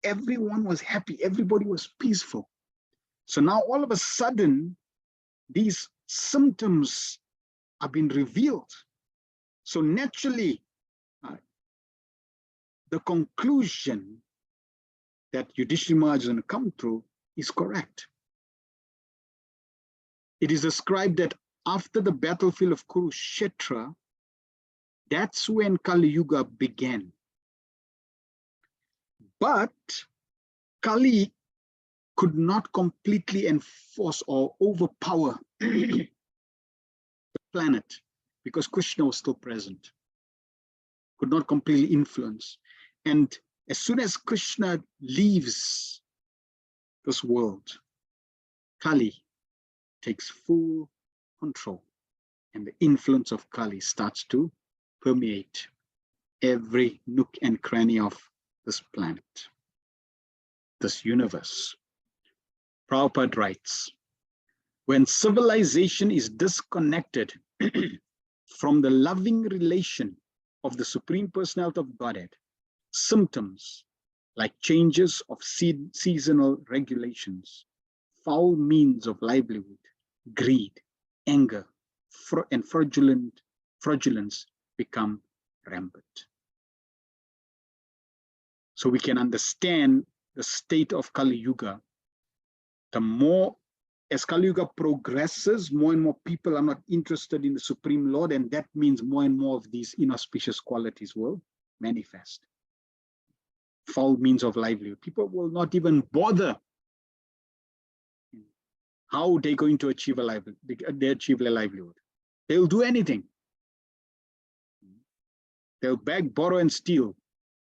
Everyone was happy, everybody was peaceful. So now all of a sudden, these symptoms are being revealed. So naturally, the conclusion that Yudhishthira Maharaj is going to come through is correct. It is described that after the battlefield of Kurukshetra, that's when Kali Yuga began. But Kali could not completely enforce or overpower the planet because Krishna was still present, could not completely influence. And as soon as Krishna leaves this world, Kali takes full control, and the influence of Kali starts to permeate every nook and cranny of this planet, this universe. Prabhupada writes, when civilization is disconnected from the loving relation of the Supreme Personality of Godhead, symptoms like changes of seasonal regulations, foul means of livelihood, greed, anger, and fraudulence become rampant. So we can understand the state of Kali Yuga. The more, as Kali Yuga progresses, more and more people are not interested in the Supreme Lord, and that means more and more of these inauspicious qualities will manifest. Foul means of livelihood. People will not even bother how they're going to achieve a livelihood. They achieve their livelihood. They'll do anything. They'll beg, borrow, and steal,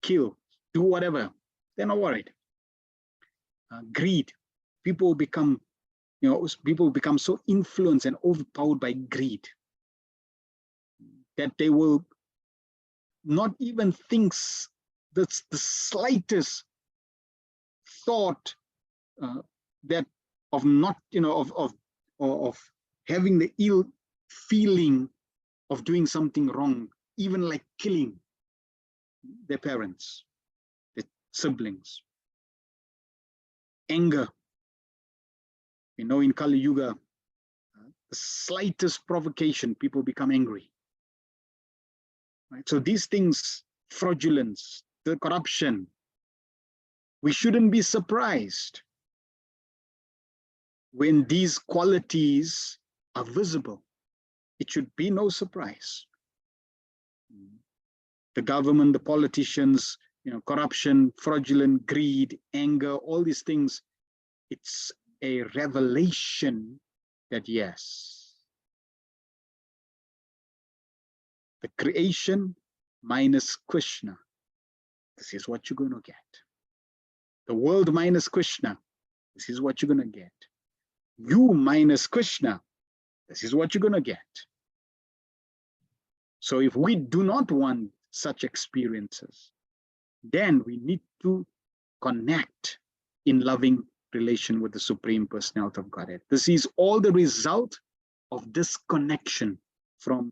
kill, do whatever. They're not worried. Greed. People become so influenced and overpowered by greed that they will not even think that's the slightest thought that of not, of having the ill feeling of doing something wrong, even like killing their parents, their siblings. Anger. In Kali Yuga, the slightest provocation, people become angry. Right? So these things, fraudulence, the corruption, we shouldn't be surprised when these qualities are visible. It should be no surprise. The government, the politicians, corruption, fraudulent, greed, anger, all these things, it's a revelation that yes, the creation minus Krishna, this is what you're going to get. The world minus Krishna, this is what you're going to get. You minus Krishna, this is what you're going to get. So if we do not want such experiences, then we need to connect in loving relation with the Supreme Personality of Godhead. This is all the result of disconnection from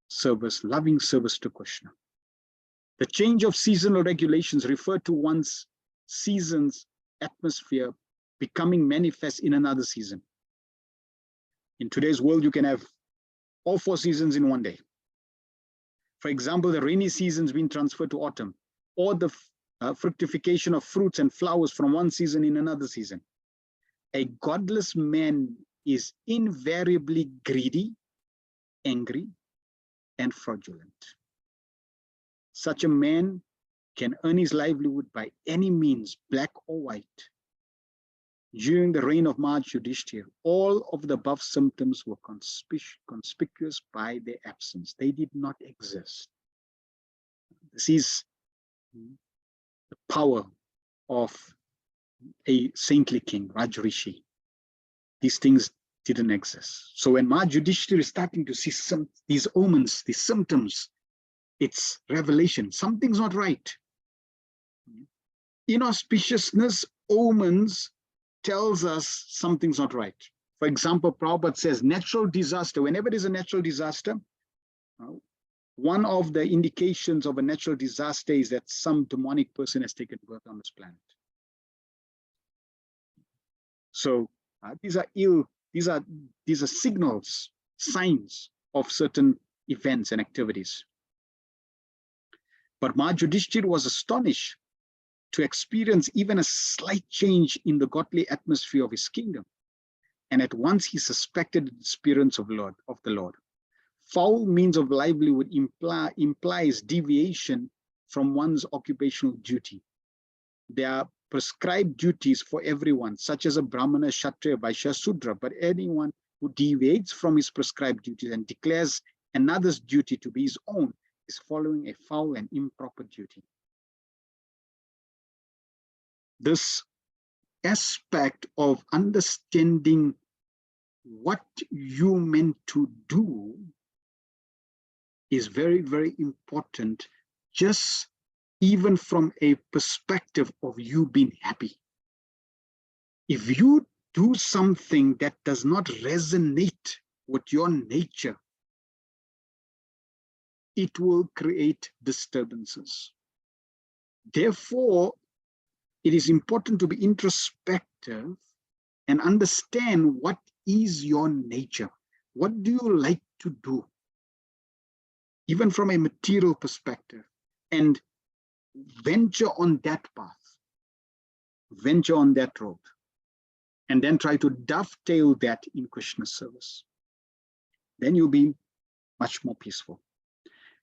service, loving service to Krishna. The change of seasonal regulations refer to one's season's atmosphere becoming manifest in another season. In today's world, you can have all 4 seasons in one day. For example, the rainy season's been transferred to autumn, or the fructification of fruits and flowers from one season in another season. A godless man is invariably greedy, angry, and fraudulent. Such a man can earn his livelihood by any means, black or white. During the reign of Maharaj Yudhishthira, all of the above symptoms were conspicuous by their absence. They did not exist. This is the power of a saintly king, Raj Rishi. These things didn't exist. So when Maj Yudhishthira is starting to see these omens, these symptoms, it's revelation. Something's not right. Inauspiciousness, omens, tells us something's not right. For example, Prabhupada says natural disaster, whenever there's a natural disaster, one of the indications of a natural disaster is that some demonic person has taken birth on this planet. So these are signals, signs of certain events and activities. But Maj Yudhishthira was astonished to experience even a slight change in the godly atmosphere of his kingdom. And at once he suspected the disappearance of the Lord. Foul means of livelihood implies deviation from one's occupational duty. There are prescribed duties for everyone, such as a Brahmana, Kshatriya, Vaishya, Sudra, but anyone who deviates from his prescribed duties and declares another's duty to be his own is following a foul and improper duty. This aspect of understanding what you meant to do is very, very important, just even from a perspective of you being happy. If you do something that does not resonate with your nature, it will create disturbances. Therefore, it is important to be introspective and understand what is your nature. What do you like to do? Even from a material perspective, and venture on that path, venture on that road, and then try to dovetail that in Krishna's service. Then you'll be much more peaceful.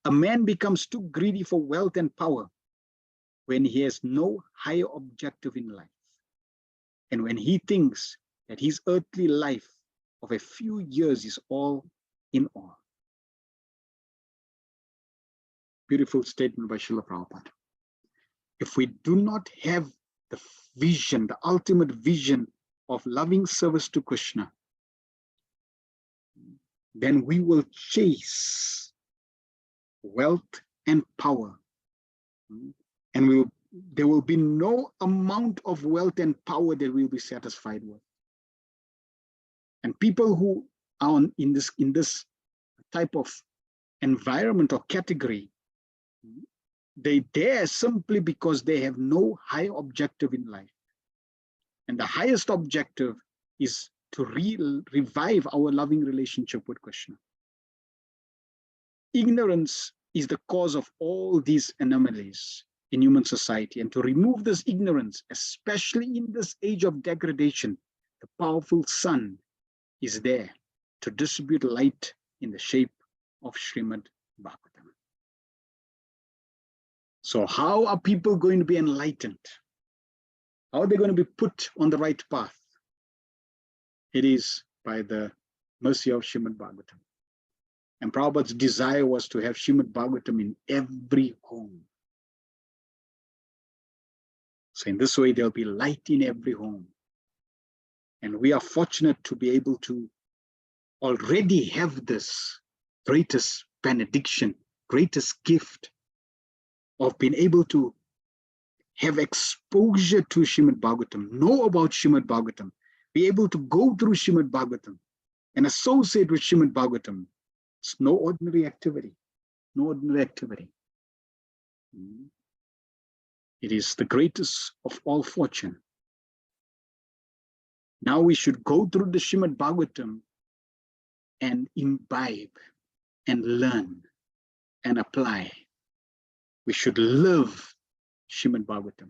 A man becomes too greedy for wealth and power when he has no higher objective in life, and when he thinks that his earthly life of a few years is all in all. Beautiful statement by Srila Prabhupada. If we do not have the vision, the ultimate vision of loving service to Krishna, then we will chase wealth and power. And there will be no amount of wealth and power that we'll be satisfied with. And people who are in this type of environment or category, they dare simply because they have no high objective in life. And the highest objective is to revive our loving relationship with Krishna. Ignorance is the cause of all these anomalies in human society. And to remove this ignorance, especially in this age of degradation, the powerful sun is there to distribute light in the shape of Srimad Bhagavatam. So how are people going to be enlightened? How are they going to be put on the right path? It is by the mercy of Srimad Bhagavatam. And Prabhupada's desire was to have Srimad Bhagavatam in every home. So in this way, there'll be light in every home. And we are fortunate to be able to already have this greatest benediction, greatest gift of being able to have exposure to Srimad Bhagavatam, know about Srimad Bhagavatam, be able to go through Srimad Bhagavatam and associate with Srimad Bhagavatam. It's no ordinary activity, no ordinary activity. It is the greatest of all fortune. Now we should go through the Srimad Bhagavatam and imbibe and learn and apply. We should live Srimad Bhagavatam.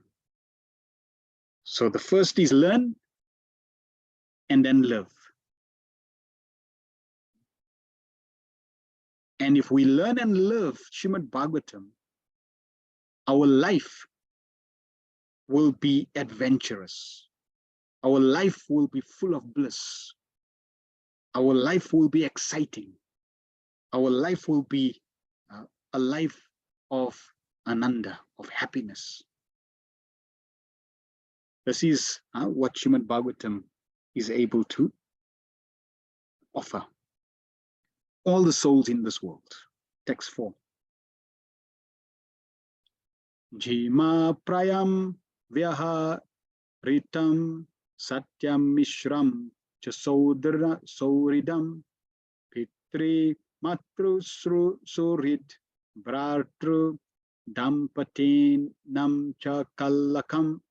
So the first is learn and then live. And if we learn and live Srimad Bhagavatam, our life will be adventurous. Our life will be full of bliss. Our life will be exciting. Our life will be a life of ananda, of happiness. This is what Srimad Bhagavatam is able to offer all the souls in this world. Text 4. Jima prayam vyaha ritam satyam mishram cha sauridam pitri matru surit bhartru dampatin nam cha kalkanam.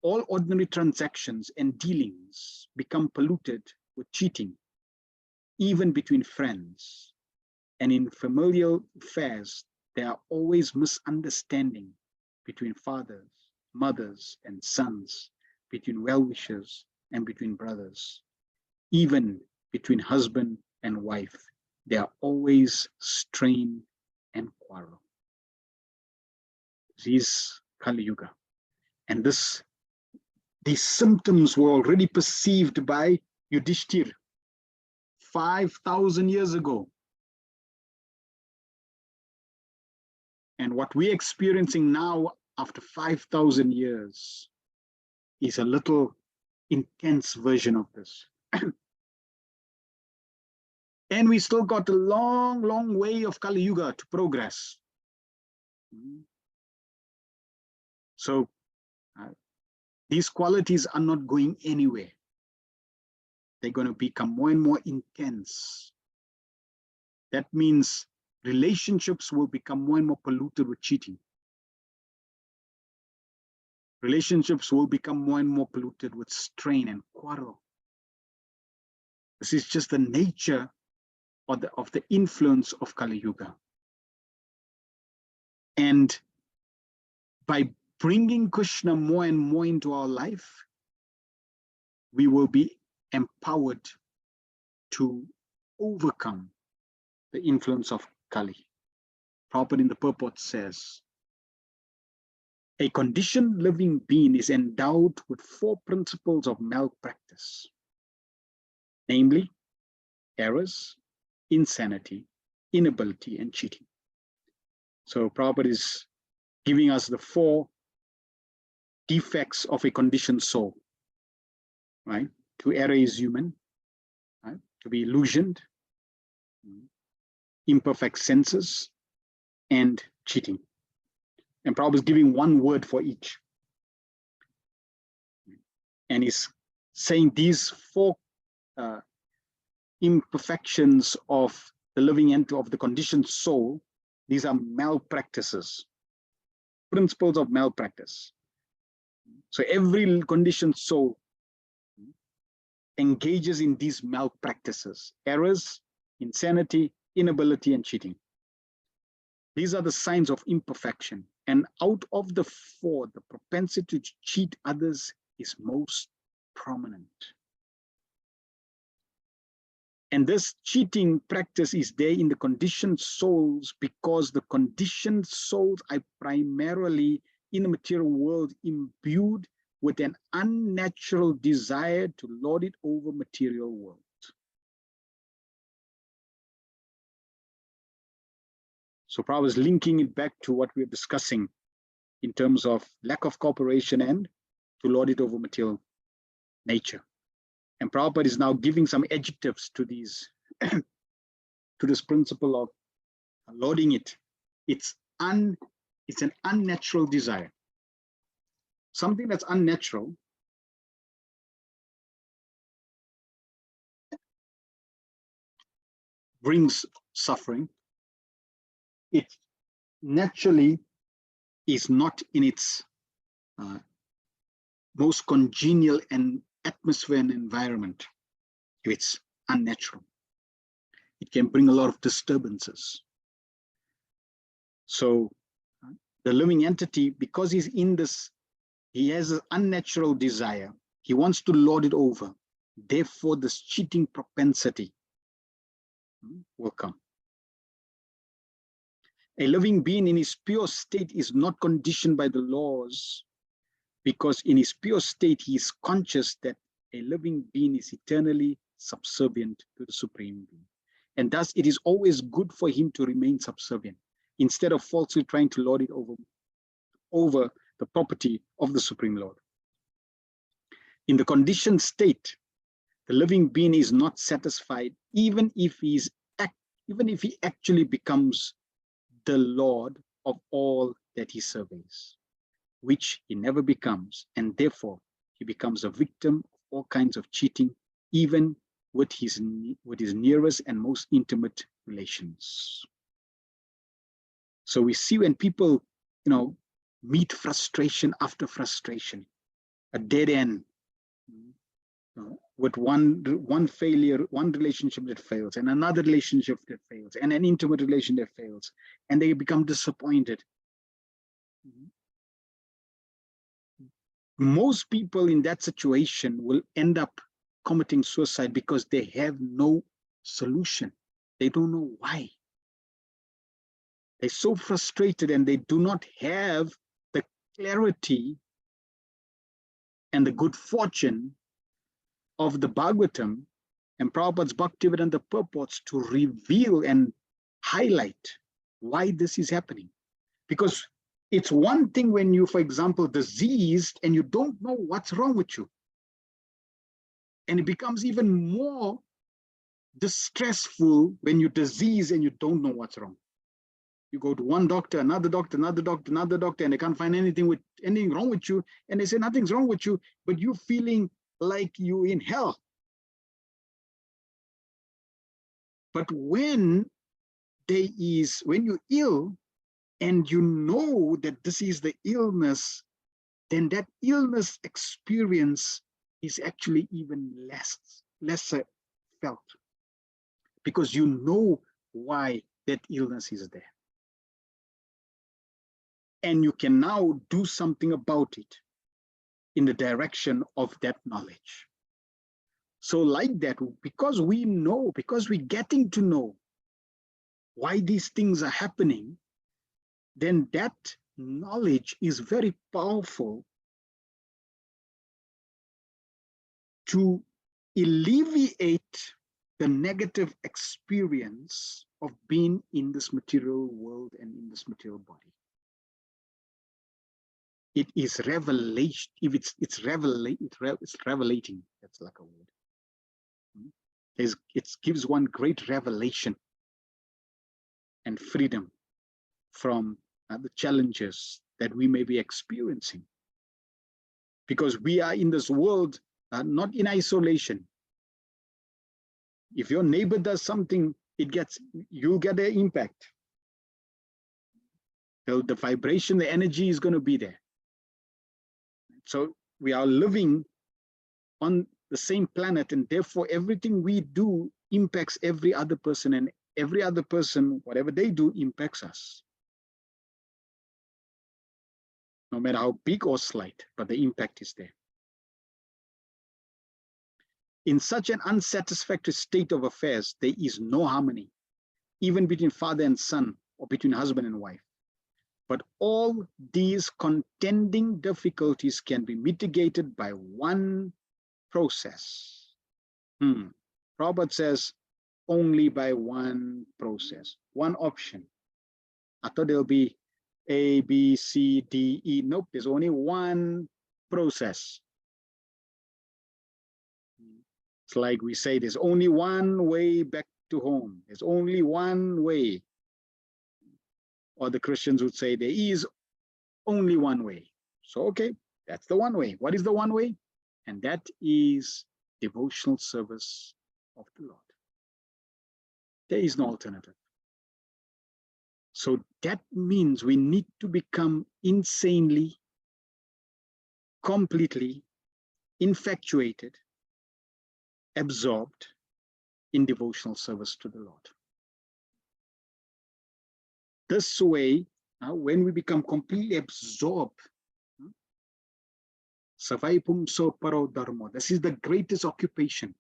All ordinary transactions and dealings become polluted with cheating, even between friends. And in familial affairs, there are always misunderstanding between fathers, mothers, and sons, between well-wishers and between brothers. Even between husband and wife, there are always strain and quarrel. This is Kali Yuga. And these symptoms were already perceived by Yudhishthir 5,000 years ago. And what we're experiencing now after 5,000 years is a little intense version of this. And we still got a long, long way of Kali Yuga to progress. So these qualities are not going anywhere. They're going to become more and more intense. That means relationships will become more and more polluted with cheating. Relationships will become more and more polluted with strain and quarrel. This is just the nature of the influence of Kali Yuga. And by bringing Krishna more and more into our life, we will be empowered to overcome the influence of Kali. Prabhupada in the purport says, a conditioned living being is endowed with 4 principles of malpractice, namely errors, insanity, inability, and cheating. So Prabhupada is giving us the 4 defects of a conditioned soul, right? To err is human, right? To be illusioned, imperfect senses, and cheating. And Prabhupada is giving one word for each. And he's saying these 4 imperfections of the living entity of the conditioned soul, these are malpractices, principles of malpractice. So every conditioned soul engages in these malpractices: errors, insanity, inability, and cheating. These are the signs of imperfection. And out of the 4, the propensity to cheat others is most prominent. And this cheating practice is there in the conditioned souls because the conditioned souls are primarily in the material world imbued with an unnatural desire to lord it over material world. So Prabhupada is linking it back to what we're discussing in terms of lack of cooperation and to lord it over material nature. And Prabhupada is now giving some adjectives to these, to this principle of lording it. It's an unnatural desire. Something that's unnatural brings suffering. It naturally is not in its most congenial and atmosphere and environment. It's unnatural. It can bring a lot of disturbances. So the living entity, because he's in this, he has an unnatural desire. He wants to lord it over. Therefore, this cheating propensity will come. A living being in his pure state is not conditioned by the laws, because in his pure state, he is conscious that a living being is eternally subservient to the Supreme Being. And thus, it is always good for him to remain subservient, instead of falsely trying to lord it over the property of the Supreme Lord. In the conditioned state, the living being is not satisfied, even if he actually becomes the Lord of all that he surveys, which he never becomes, and therefore he becomes a victim of all kinds of cheating, even with his nearest and most intimate relations. So we see when people, meet frustration after frustration, a dead end, with one failure, one relationship that fails, and another relationship that fails, and an intimate relation that fails, and they become disappointed. Most people in that situation will end up committing suicide because they have no solution. They don't know why. They're so frustrated and they do not have the clarity and the good fortune of the Bhagavatam and Prabhupada's Bhaktivedanta purports to reveal and highlight why this is happening. Because it's one thing when you, for example, diseased and you don't know what's wrong with you. And it becomes even more distressful when you're diseased and you don't know what's wrong. You go to one doctor, another doctor, another doctor, another doctor, and they can't find anything wrong with you. And they say nothing's wrong with you, but you're feeling like you're in hell. But when you're ill and you know that this is the illness, then that illness experience is actually even lesser felt, because you know why that illness is there. And you can now do something about it in the direction of that knowledge. So like that, because we're getting to know why these things are happening, then that knowledge is very powerful to alleviate the negative experience of being in this material world and in this material body. It is revelation. If it's revelating. That's like a word. It gives one great revelation and freedom from the challenges that we may be experiencing, because we are in this world not in isolation. If your neighbor does something, you'll get the impact. The vibration, the energy is going to be there. So we are living on the same planet, and therefore everything we do impacts every other person, and every other person, whatever they do, impacts us. No matter how big or slight, but the impact is there. In such an unsatisfactory state of affairs, there is no harmony, even between father and son, or between husband and wife. But all these contending difficulties can be mitigated by one process. Prabhupada says only by one process, one option. I thought there'll be A, B, C, D, E. Nope, there's only one process. It's like we say, there's only one way back to home. There's only one way. Or the Christians would say there is only one way. So, okay, that's the one way. What is the one way? And that is devotional service of the Lord. There is no alternative. So that means we need to become insanely, completely infatuated, absorbed in devotional service to the Lord. This way, when we become completely absorbed, Savaipum so paro dharma, this is the greatest occupation.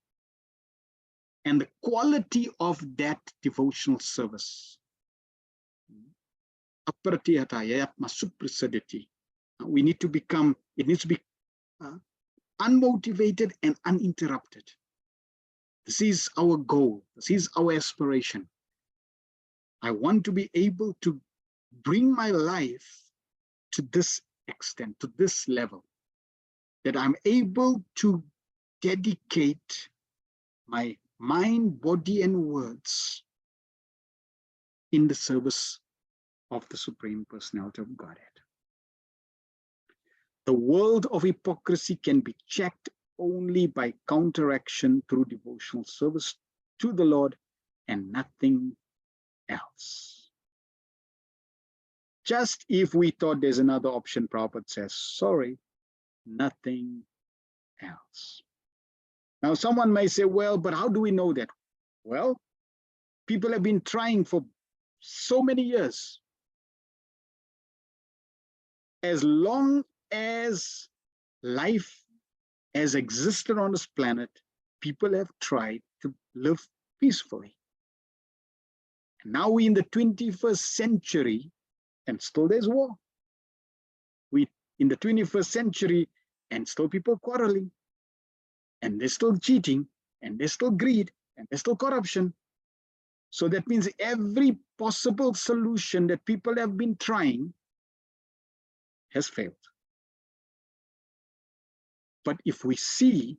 And the quality of that devotional service, we need to become, it needs to be unmotivated and uninterrupted. This is our goal. This is our aspiration. I want to be able to bring my life to this extent, to this level, that I'm able to dedicate my mind, body, and words in the service of the Supreme Personality of Godhead. The world of hypocrisy can be checked only by counteraction through devotional service to the Lord and nothing else. Just if we thought there's another option, Prabhupada says, sorry, nothing else. Now, someone may say, well, but how do we know that? Well, people have been trying for so many years. As long as life has existed on this planet, people have tried to live peacefully. And now we're in the 21st century, and still there's war. We in the 21st century, and still people quarreling, and there's still cheating, and there's still greed, and there's still corruption. So that means every possible solution that people have been trying has failed. But if we see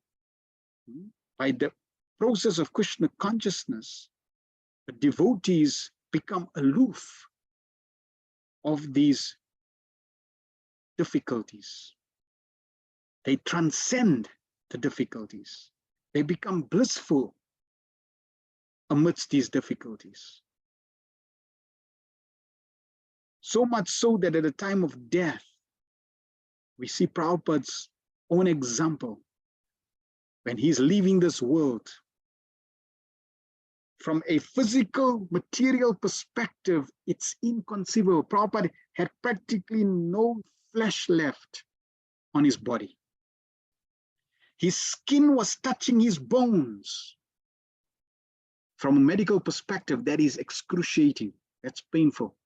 by the process of Krishna consciousness, the devotees become aloof of these difficulties. They transcend the difficulties. They become blissful amidst these difficulties. So much so that at the time of death, we see Prabhupada's own example when he's leaving this world. From a physical, material perspective, it's inconceivable. Prabhupada had practically no flesh left on his body. His skin was touching his bones. From a medical perspective, that is excruciating. That's painful.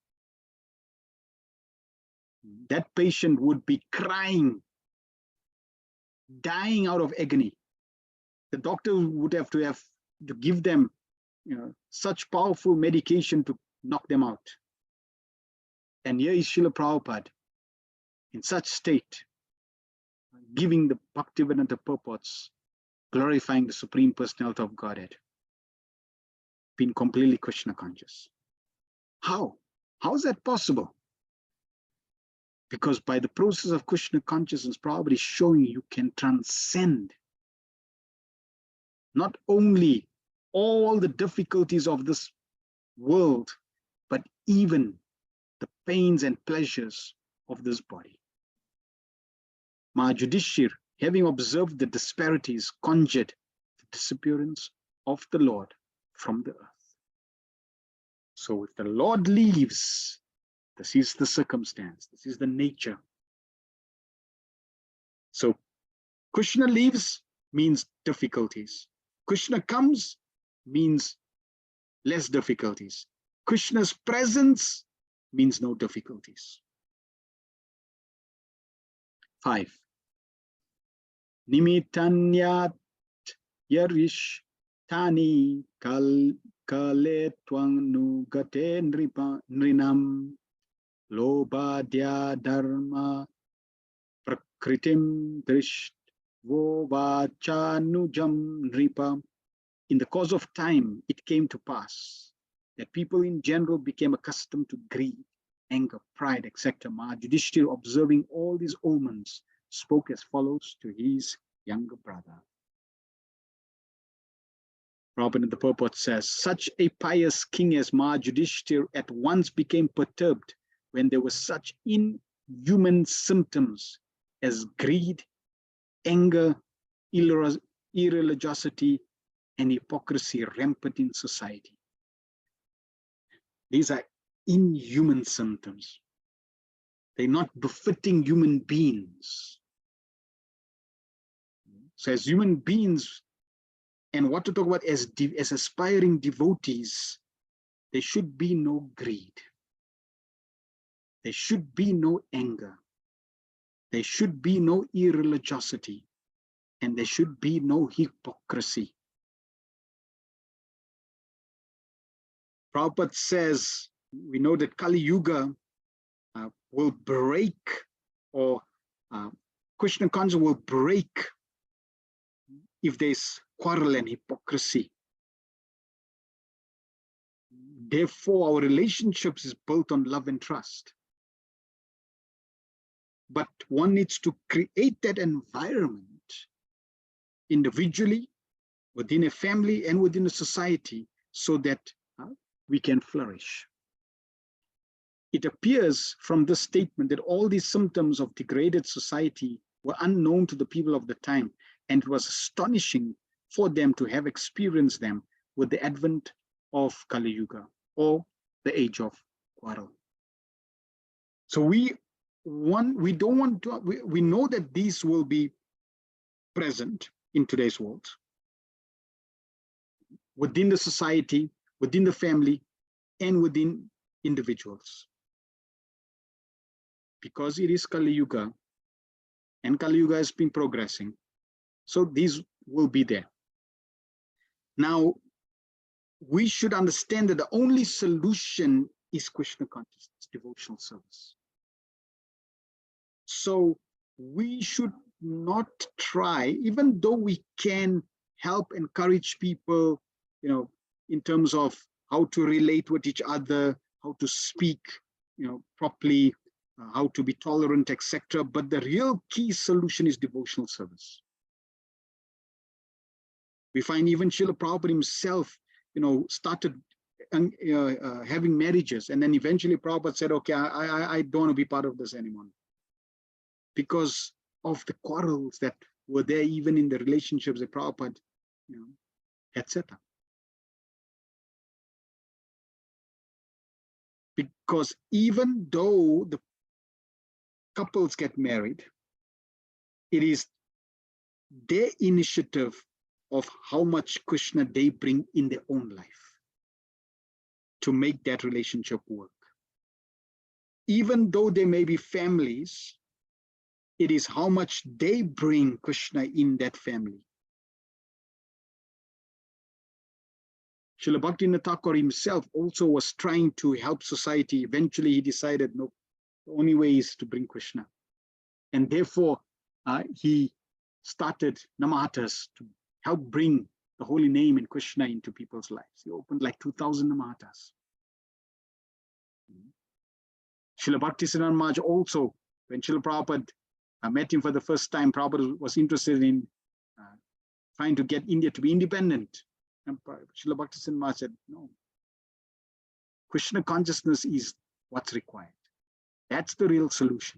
That patient would be crying, dying out of agony. The doctor would have to give them, such powerful medication to knock them out. And here is Srila Prabhupada in such state, giving the Bhaktivedanta purports, glorifying the Supreme Personality of Godhead, being completely Krishna conscious. How? How is that possible? Because by the process of Krishna consciousness, Prabhupada is showing you can transcend not only all the difficulties of this world, but even the pains and pleasures of this body. Mahayudhishthira, having observed the disparities, conjured the disappearance of the Lord from the earth. So if the Lord leaves, this is the circumstance, this is the nature. So Krishna leaves means difficulties. Krishna comes means less difficulties. Krishna's presence means no difficulties. 5. Nimitanyat yarish tani kale twang nugate nrinam lobadya dharma prakritim drish vovachanujam nripa. In the course of time, it came to pass that people in general became accustomed to greed, anger, pride, etc. Mahayudhishthira, observing all these omens, spoke as follows to his younger brother. Prabhupada in the purport says, such a pious king as Mahayudhishthira at once became perturbed when there were such inhuman symptoms as greed, anger, irreligiosity, and hypocrisy rampant in society. These are inhuman symptoms. They're not befitting human beings. So as human beings, and what to talk about as aspiring devotees, there should be no greed. There should be no anger. There should be no irreligiosity. And there should be no hypocrisy. Prabhupada says, we know that Kali Yuga will break, or Krishna consciousness will break if there's quarrel and hypocrisy. Therefore, our relationships is built on love and trust. But one needs to create that environment individually, within a family, and within a society, so that we can flourish. It appears from this statement that all these symptoms of degraded society were unknown to the people of the time, and it was astonishing for them to have experienced them with the advent of Kali Yuga, or the age of quarrel. So we don't want to, we know that these will be present in today's world, within the society, within the family, and within individuals. Because it is Kali Yuga, and Kali Yuga has been progressing, so these will be there. Now, we should understand that the only solution is Krishna consciousness, devotional service. So we should not try, even though we can help encourage people, in terms of how to relate with each other, how to speak, properly, how to be tolerant, etc. But the real key solution is devotional service. We find even Srila Prabhupada himself, started having marriages, and then eventually Prabhupada said, okay, I don't want to be part of this anymore, because of the quarrels that were there even in the relationships that Prabhupada had set up. Because even though the couples get married, it is their initiative of how much Krishna they bring in their own life to make that relationship work. Even though they may be families, it is how much they bring Krishna in that family. Srila Bhaktivinoda Thakur himself also was trying to help society. Eventually he decided, no, the only way is to bring Krishna. And therefore he started Namahatas to help bring the holy name and Krishna into people's lives. He opened like 2,000 Namahatas. Srila Bhaktisiddhanta Maharaj also, when Srila Prabhupada met him for the first time, Prabhupada was interested in trying to get India to be independent. And Srila Bhaktisiddhanta Maharaj said, no, Krishna consciousness is what's required. That's the real solution.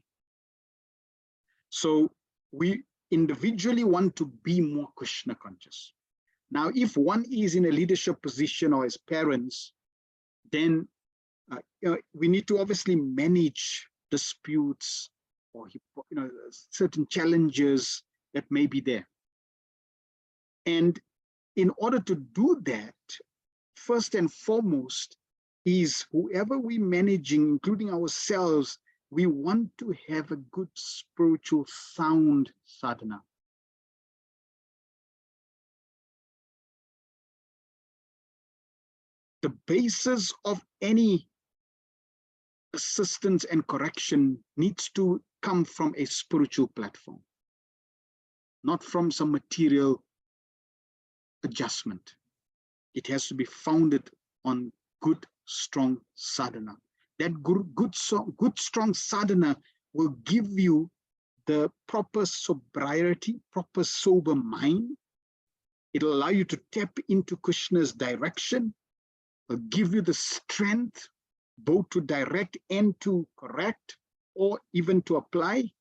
So we individually want to be more Krishna conscious. Now, if one is in a leadership position or as parents, then we need to obviously manage disputes or certain challenges that may be there. And in order to do that, first and foremost is whoever we're managing, including ourselves, we want to have a good spiritual sound sadhana. The basis of any assistance and correction needs to come from a spiritual platform, not from some material adjustment. It has to be founded on good, strong sadhana. That good, strong sadhana will give you the proper sobriety, proper sober mind. It'll allow you to tap into Krishna's direction, will give you the strength both to direct and to correct, or even to apply.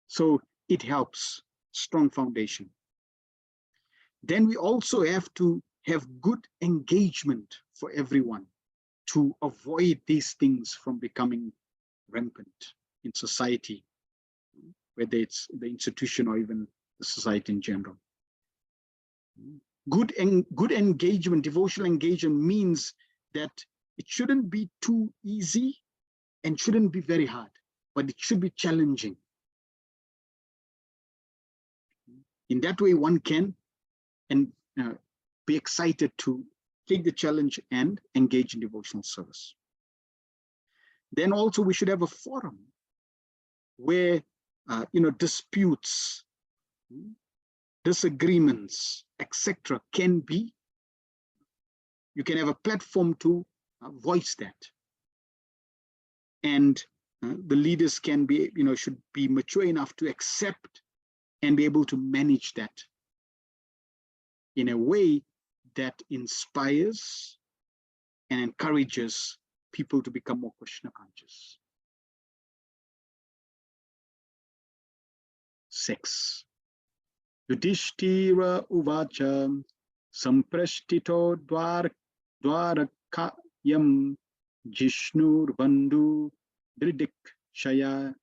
So it helps, strong foundation. Then we also have to have good engagement for everyone to avoid these things from becoming rampant in society, whether it's the institution or even the society in general. Good engagement, devotional engagement means that it shouldn't be too easy and shouldn't be very hard, but it should be challenging. In that way, one can be excited to take the challenge and engage in devotional service. Then also we should have a forum where disputes disagreements, etc., can be, you can have a platform to voice that. And the leaders can be, should be mature enough to accept and be able to manage that in a way that inspires and encourages people to become more Krishna conscious. 6. Yudhishthira uvacha samprashtito dwarakayam jishnur bandhu dridik shaya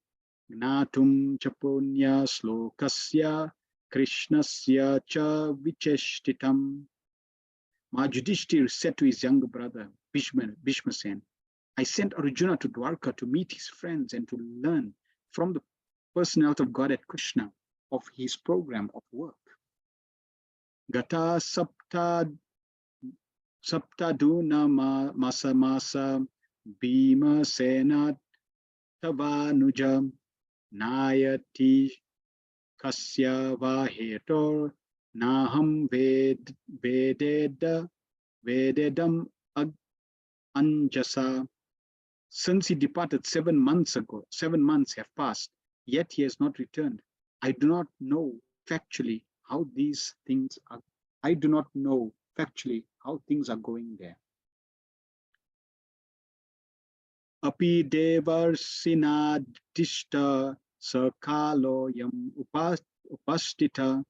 gnatum chaponya slokasya krishnasya cha vicheshtitam. Yudhishthira said to his younger brother Bhishma Sen, I sent Arjuna to Dwarka to meet his friends and to learn from the personality of God at Krishna of his program of work. Gata saptaduna masa bhima sena tavanuja nayati kasya vahetor naham vededam anjasa. Since he departed 7 months ago, 7 months have passed, yet he has not returned. I do not know factually how these things are. I do not know factually how things are going there. Api devarsinadishta sakalo yam upastita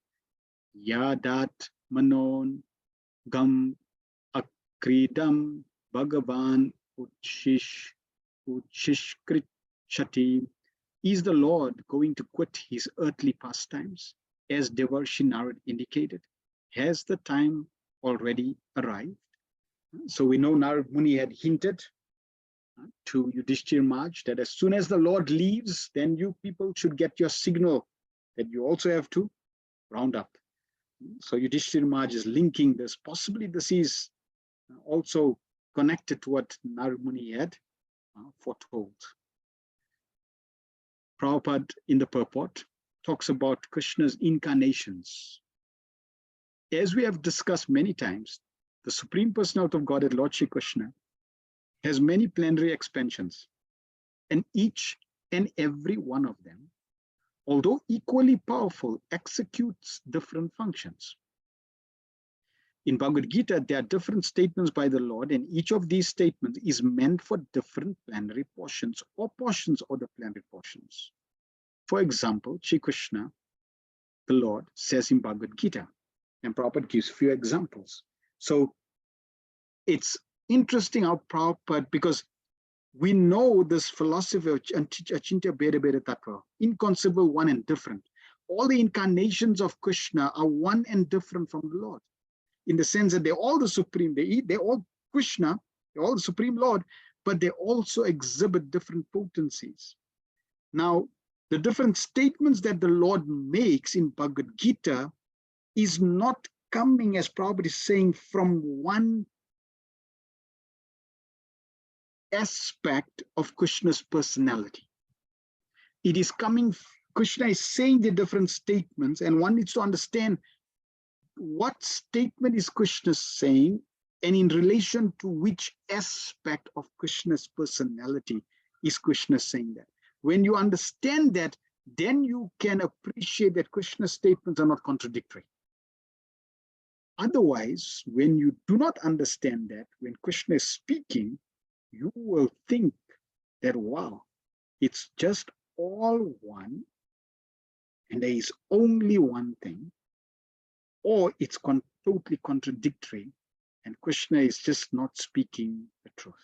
yadat manon gam akridam bhagavan uchishkrishati. Is the Lord going to quit his earthly pastimes, as Devarshi Narad indicated? Has the time already arrived? So we know Narad Muni had hinted to Yudhishthira Maharaj that as soon as the Lord leaves, then you people should get your signal that you also have to round up. So Yudhishthira Maharaj is linking this. Possibly this is also connected to what Narad Muni had foretold. Prabhupada in the purport talks about Krishna's incarnations. As we have discussed many times, the Supreme Personality of Godhead, Lord Shri Krishna, has many plenary expansions, and each and every one of them, although equally powerful, executes different functions. In Bhagavad Gita, there are different statements by the Lord, and each of these statements is meant for different plenary portions or portions of the plenary portions. For example, Shri Krishna, the Lord, says in Bhagavad Gita, and Prabhupada gives few examples. So it's interesting how Prabhupada, because we know this philosophy of Achintya Bheda Bheda Tattva, inconceivable, one and different. All the incarnations of Krishna are one and different from the Lord, in the sense that they're all the Supreme, they're all Krishna, they're all the Supreme Lord, but they also exhibit different potencies. Now, the different statements that the Lord makes in Bhagavad Gita is not coming, as Prabhupada is saying, from one aspect of Krishna's personality. It is coming, Krishna is saying the different statements, and one needs to understand what statement is Krishna saying, and in relation to which aspect of Krishna's personality is Krishna saying that. When you understand that, then you can appreciate that Krishna's statements are not contradictory. Otherwise, when you do not understand that, when Krishna is speaking, you will think that, wow, it's just all one, and there is only one thing, or it's totally contradictory, and Krishna is just not speaking the truth.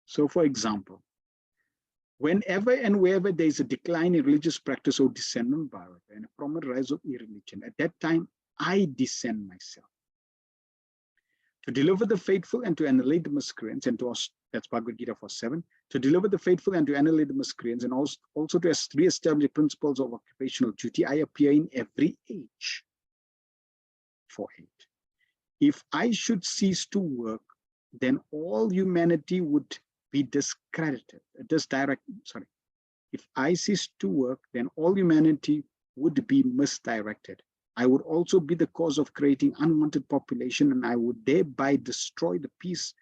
So, for example, whenever and wherever there is a decline in religious practice or descent on Bharata and a prominent rise of irreligion, at that time, I descend myself to deliver the faithful and to annihilate the miscreants, and to us, that's Bhagavad Gita 4.7, to deliver the faithful and to annihilate the miscreants, and also to re-establish principles of occupational duty, I appear in every age. 4.8. If I should cease to work, then all humanity would be discredited. If I cease to work, then all humanity would be misdirected. I would also be the cause of creating unwanted population, and I would thereby destroy the peace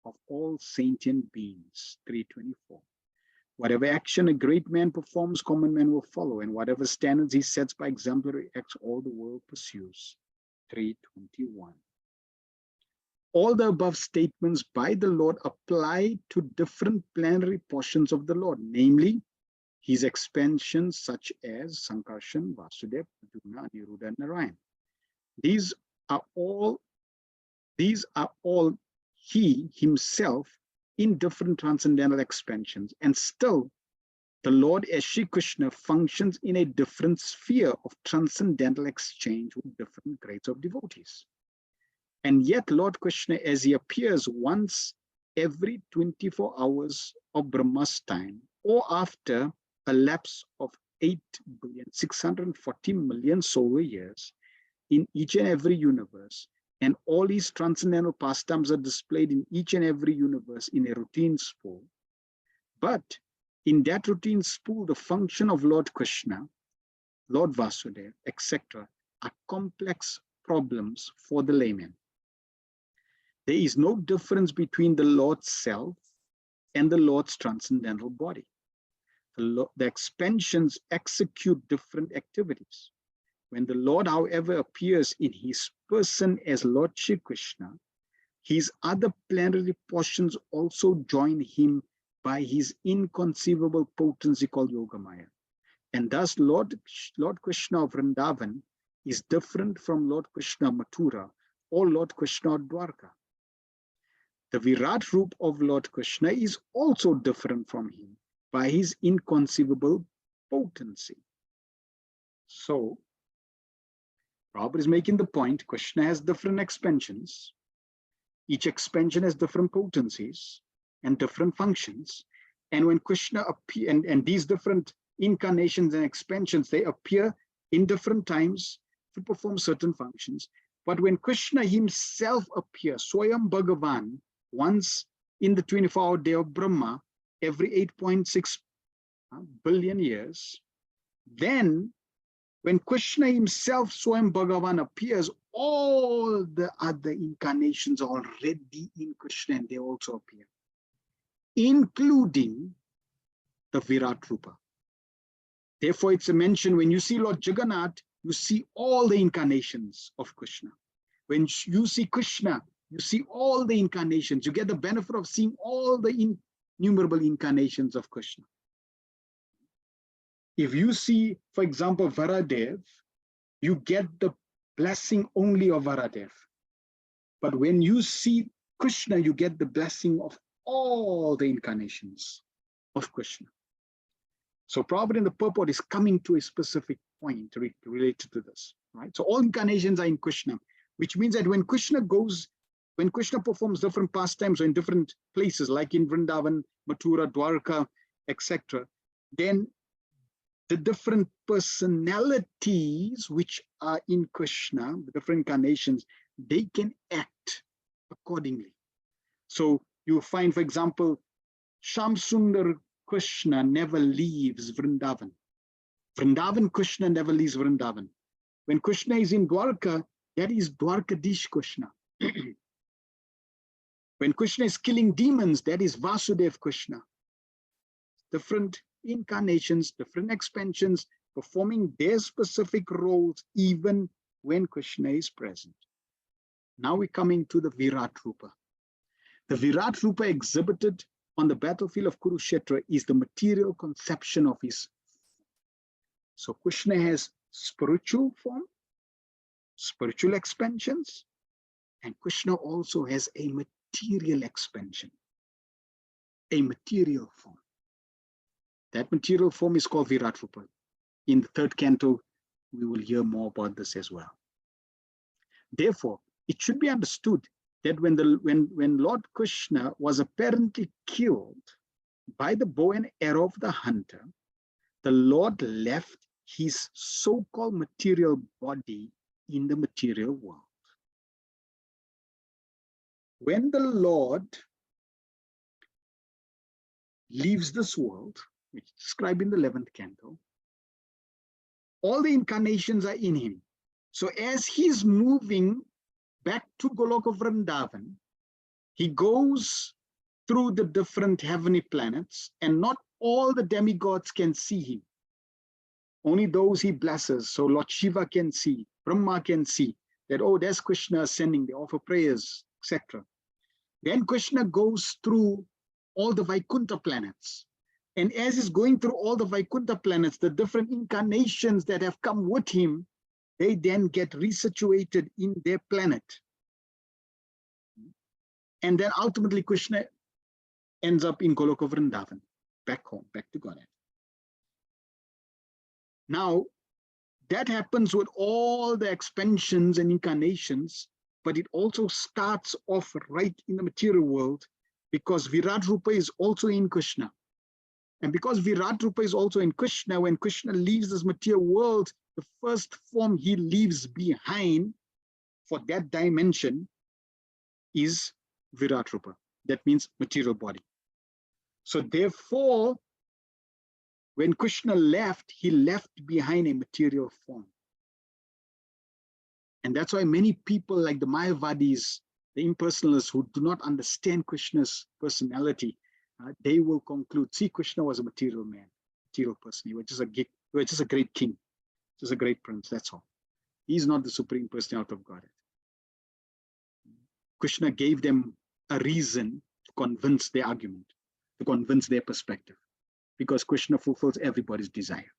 of all sentient beings. 324. Whatever action a great man performs, common men will follow, and whatever standards he sets by exemplary acts, all the world pursues. 321. All the above statements by the Lord apply to different plenary portions of the Lord, namely his expansions such as Sankarshan, Vasudeva, Arjuna, Aniruddha, and Narayan. These are all he himself in different transcendental expansions, and still the Lord as Shri Krishna functions in a different sphere of transcendental exchange with different grades of devotees. And yet Lord Krishna, as he appears once every 24 hours of Brahma's time, or after a lapse of 8,640,000,000 solar years in each and every universe, and all these transcendental pastimes are displayed in each and every universe in a routine spool. But in that routine spool, the function of Lord Krishna, Lord Vasudeva, etc., are complex problems for the layman. There is no difference between the Lord's self and the Lord's transcendental body. The expansions execute different activities. When the Lord, however, appears in his person as Lord Shri Krishna, his other plenary portions also join him by his inconceivable potency called Yogamaya. And thus Lord Krishna of Vrindavan is different from Lord Krishna Mathura or Lord Krishna Dwarka. The Virat Roop of Lord Krishna is also different from him by his inconceivable potency. So, Prabhupada is making the point, Krishna has different expansions. Each expansion has different potencies and different functions. And when Krishna appears, and these different incarnations and expansions, they appear in different times to perform certain functions. But when Krishna himself appears, Swayam Bhagavan, once in the 24-hour day of Brahma, every 8.6 billion years, then when Krishna himself, Swayam Bhagavan, appears, all the other incarnations are already in Krishna and they also appear, including the Virat Rupa. Therefore, it's a mention when you see Lord Jagannath, you see all the incarnations of Krishna. When you see Krishna, you see all the incarnations. You get the benefit of seeing all the innumerable incarnations of Krishna. If you see, for example, Varadev, you get the blessing only of Varadev. But when you see Krishna, you get the blessing of all the incarnations of Krishna. So Prabhupada in the purport is coming to a specific point related to this, right? So all incarnations are in Krishna, which means that when Krishna performs different pastimes or in different places, like in Vrindavan, Mathura, Dwarka, etc., then the different personalities which are in Krishna, the different incarnations, they can act accordingly. So you find, for example, Shamsundar Krishna never leaves Vrindavan. Vrindavan Krishna never leaves Vrindavan. When Krishna is in Dwarka, that is Dwarkadish Krishna. When Krishna is killing demons, that is Vasudev Krishna. Different incarnations, different expansions, performing their specific roles even when Krishna is present. Now we're coming to the Virat Rupa. The Virat Rupa exhibited on the battlefield of Kurukshetra is the material conception of his. So Krishna has spiritual form, spiritual expansions, and Krishna also has a material expansion, a material form. That material form is called Virat Rupa. In the third canto, we will hear more about this as well. Therefore, it should be understood that when Lord Krishna was apparently killed by the bow and arrow of the hunter, the Lord left his so-called material body in the material world. When the Lord leaves this world, which is described in the 11th canto, all the incarnations are in him. So as he's moving back to Goloka Vrindavan, he goes through the different heavenly planets, and not all the demigods can see him. Only those he blesses. So Lord Shiva can see, Brahma can see that, oh, there's Krishna ascending, they offer prayers, etc. Then Krishna goes through all the Vaikuntha planets. And as he's going through all the Vaikuntha planets, the different incarnations that have come with him, they then get resituated in their planet. And then ultimately Krishna ends up in Goloka Vrindavan, back home, back to Godhead. Now, that happens with all the expansions and incarnations, but it also starts off right in the material world, because Virat Rupa is also in Krishna. And because Virat Rupa is also in Krishna, when Krishna leaves this material world, the first form he leaves behind for that dimension is Virat Rupa. That means material body. So therefore, when Krishna left, he left behind a material form. And that's why many people like the Mayavadis, the impersonalists who do not understand Krishna's personality, they will conclude, see, Krishna was a material man, material person. He was just a great king, just a great prince, that's all. He's not the supreme personality of Godhead. Krishna gave them a reason to convince their argument, to convince their perspective, because Krishna fulfills everybody's desire.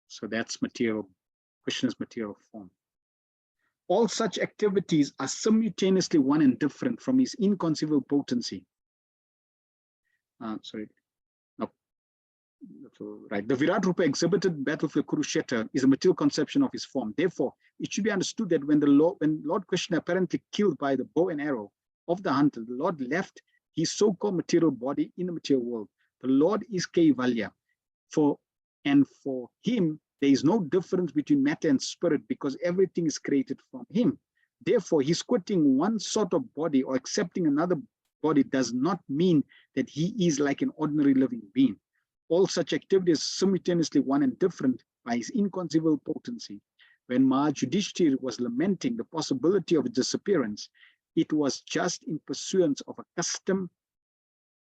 So that's material, Krishna's material form. All such activities are simultaneously one and different from his inconceivable potency. Right. The Virat Rupa exhibited battlefield Kurukshetra is a material conception of his form. Therefore, it should be understood that when Lord Krishna apparently killed by the bow and arrow of the hunter, the Lord left his so-called material body in the material world. The Lord is Kaivalya. For him, there is no difference between matter and spirit, because everything is created from him. Therefore, his quitting one sort of body or accepting another body does not mean that he is like an ordinary living being. All such activities simultaneously one and different by his inconceivable potency. When Maharaj Yudhishthira was lamenting the possibility of disappearance, it was just in pursuance of a custom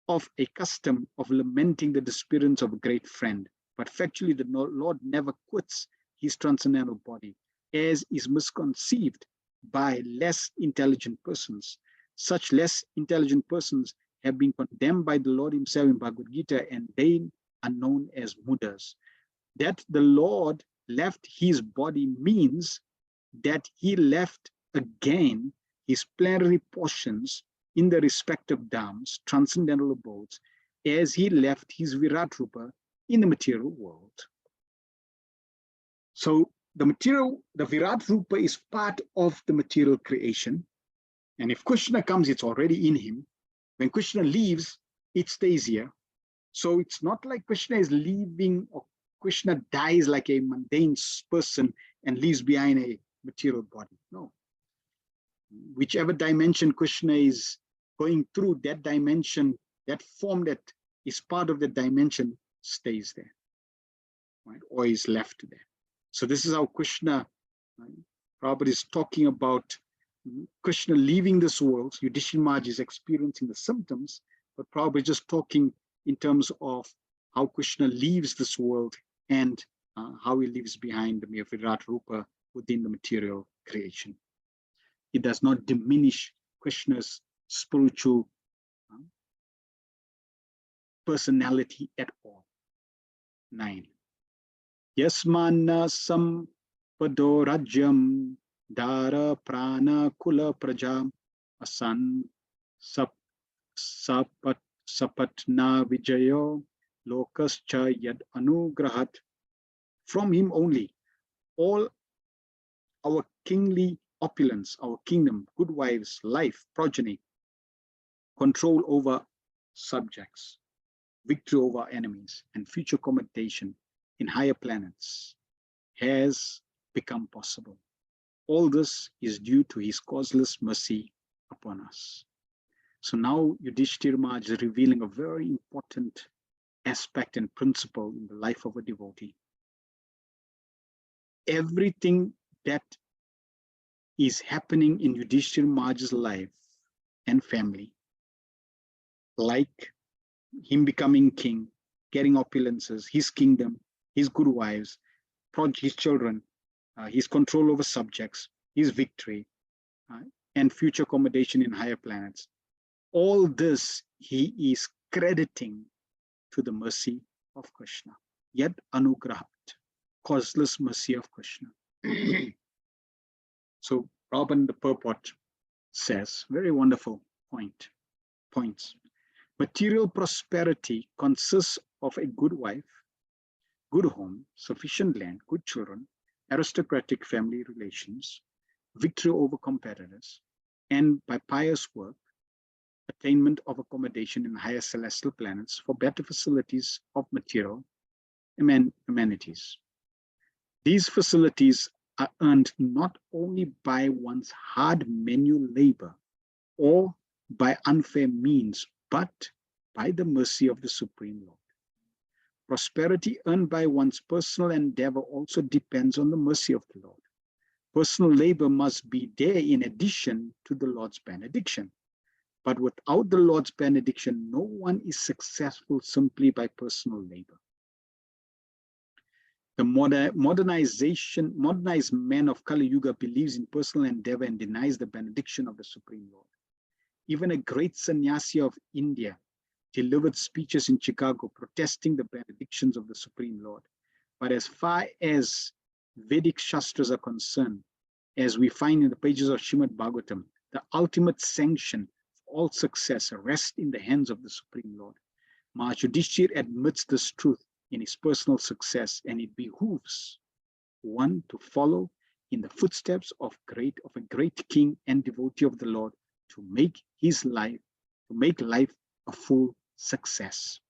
of lamenting the disappearance of a great friend. But factually, the Lord never quits his transcendental body, as is misconceived by less intelligent persons. Such less intelligent persons have been condemned by the Lord himself in Bhagavad Gita, and they are known as Mudas. That the Lord left his body means that he left again his plenary portions in the respective dhams, transcendental abodes, as he left his Virat Rupa in the material world. So the Virat Rupa is part of the material creation. And if Krishna comes, it's already in him. When Krishna leaves, it stays here. So it's not like Krishna is leaving, or Krishna dies like a mundane person and leaves behind a material body. No. Whichever dimension Krishna is going through, that dimension, that form that is part of the dimension stays there, right? Or is left there. So this is how Krishna, right? Prabhupada is talking about Krishna leaving this world. Yudhishthira Maharaj is experiencing the symptoms, but Prabhupada is just talking in terms of how Krishna leaves this world and how he leaves behind the mere Virat Rupa within the material creation. It does not diminish Krishna's spiritual personality at all. 9. Yasmana sampado rajyam dara prana kula praja asan sapatna vijayo lokascha yad anugrahat. From him only all our kingly opulence, our kingdom, good wives, life, progeny, control over subjects, victory over enemies, and future commendation in higher planets has become possible. All this is due to his causeless mercy upon us. So now Yudhishthira Maharaj is revealing a very important aspect and principle in the life of a devotee. everything that is happening in Yudhishthira Maharaj's life and family, like him becoming king, getting opulences, his kingdom, his good wives, his children, his control over subjects, his victory, and future accommodation in higher planets. All this he is crediting to the mercy of Krishna. Yet anugrahat, causeless mercy of Krishna. So Prabhupada the purport says, very wonderful points. Material prosperity consists of a good wife, good home, sufficient land, good children, aristocratic family relations, victory over competitors, and by pious work, attainment of accommodation in higher celestial planets for better facilities of material amenities. These facilities are earned not only by one's hard manual labor or by unfair means, but by the mercy of the Supreme Lord. Prosperity earned by one's personal endeavor also depends on the mercy of the Lord. Personal labor must be there in addition to the Lord's benediction. But without the Lord's benediction, no one is successful simply by personal labor. The modernized man of Kali Yuga believes in personal endeavor and denies the benediction of the Supreme Lord. Even a great sannyasi of India delivered speeches in Chicago protesting the benedictions of the Supreme Lord. But as far as Vedic Shastras are concerned, as we find in the pages of Srimad Bhagavatam, the ultimate sanction for all success rests in the hands of the Supreme Lord. Maharaj Yudhishthira admits this truth in his personal success, and it behooves one to follow in the footsteps of a great king and devotee of the Lord to make life a full success.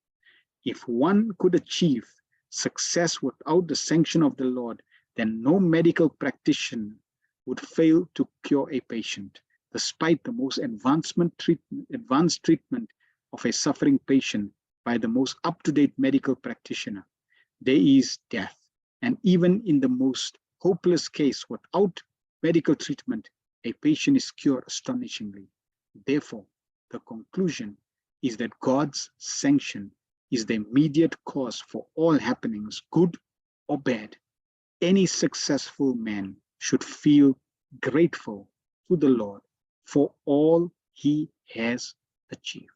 If one could achieve success without the sanction of the Lord, then no medical practitioner would fail to cure a patient, despite the most advanced treatment of a suffering patient by the most up-to-date medical practitioner. There is death, and even in the most hopeless case, without medical treatment, a patient is cured astonishingly. Therefore, the conclusion is that God's sanction is the immediate cause for all happenings, good or bad. Any successful man should feel grateful to the Lord for all he has achieved.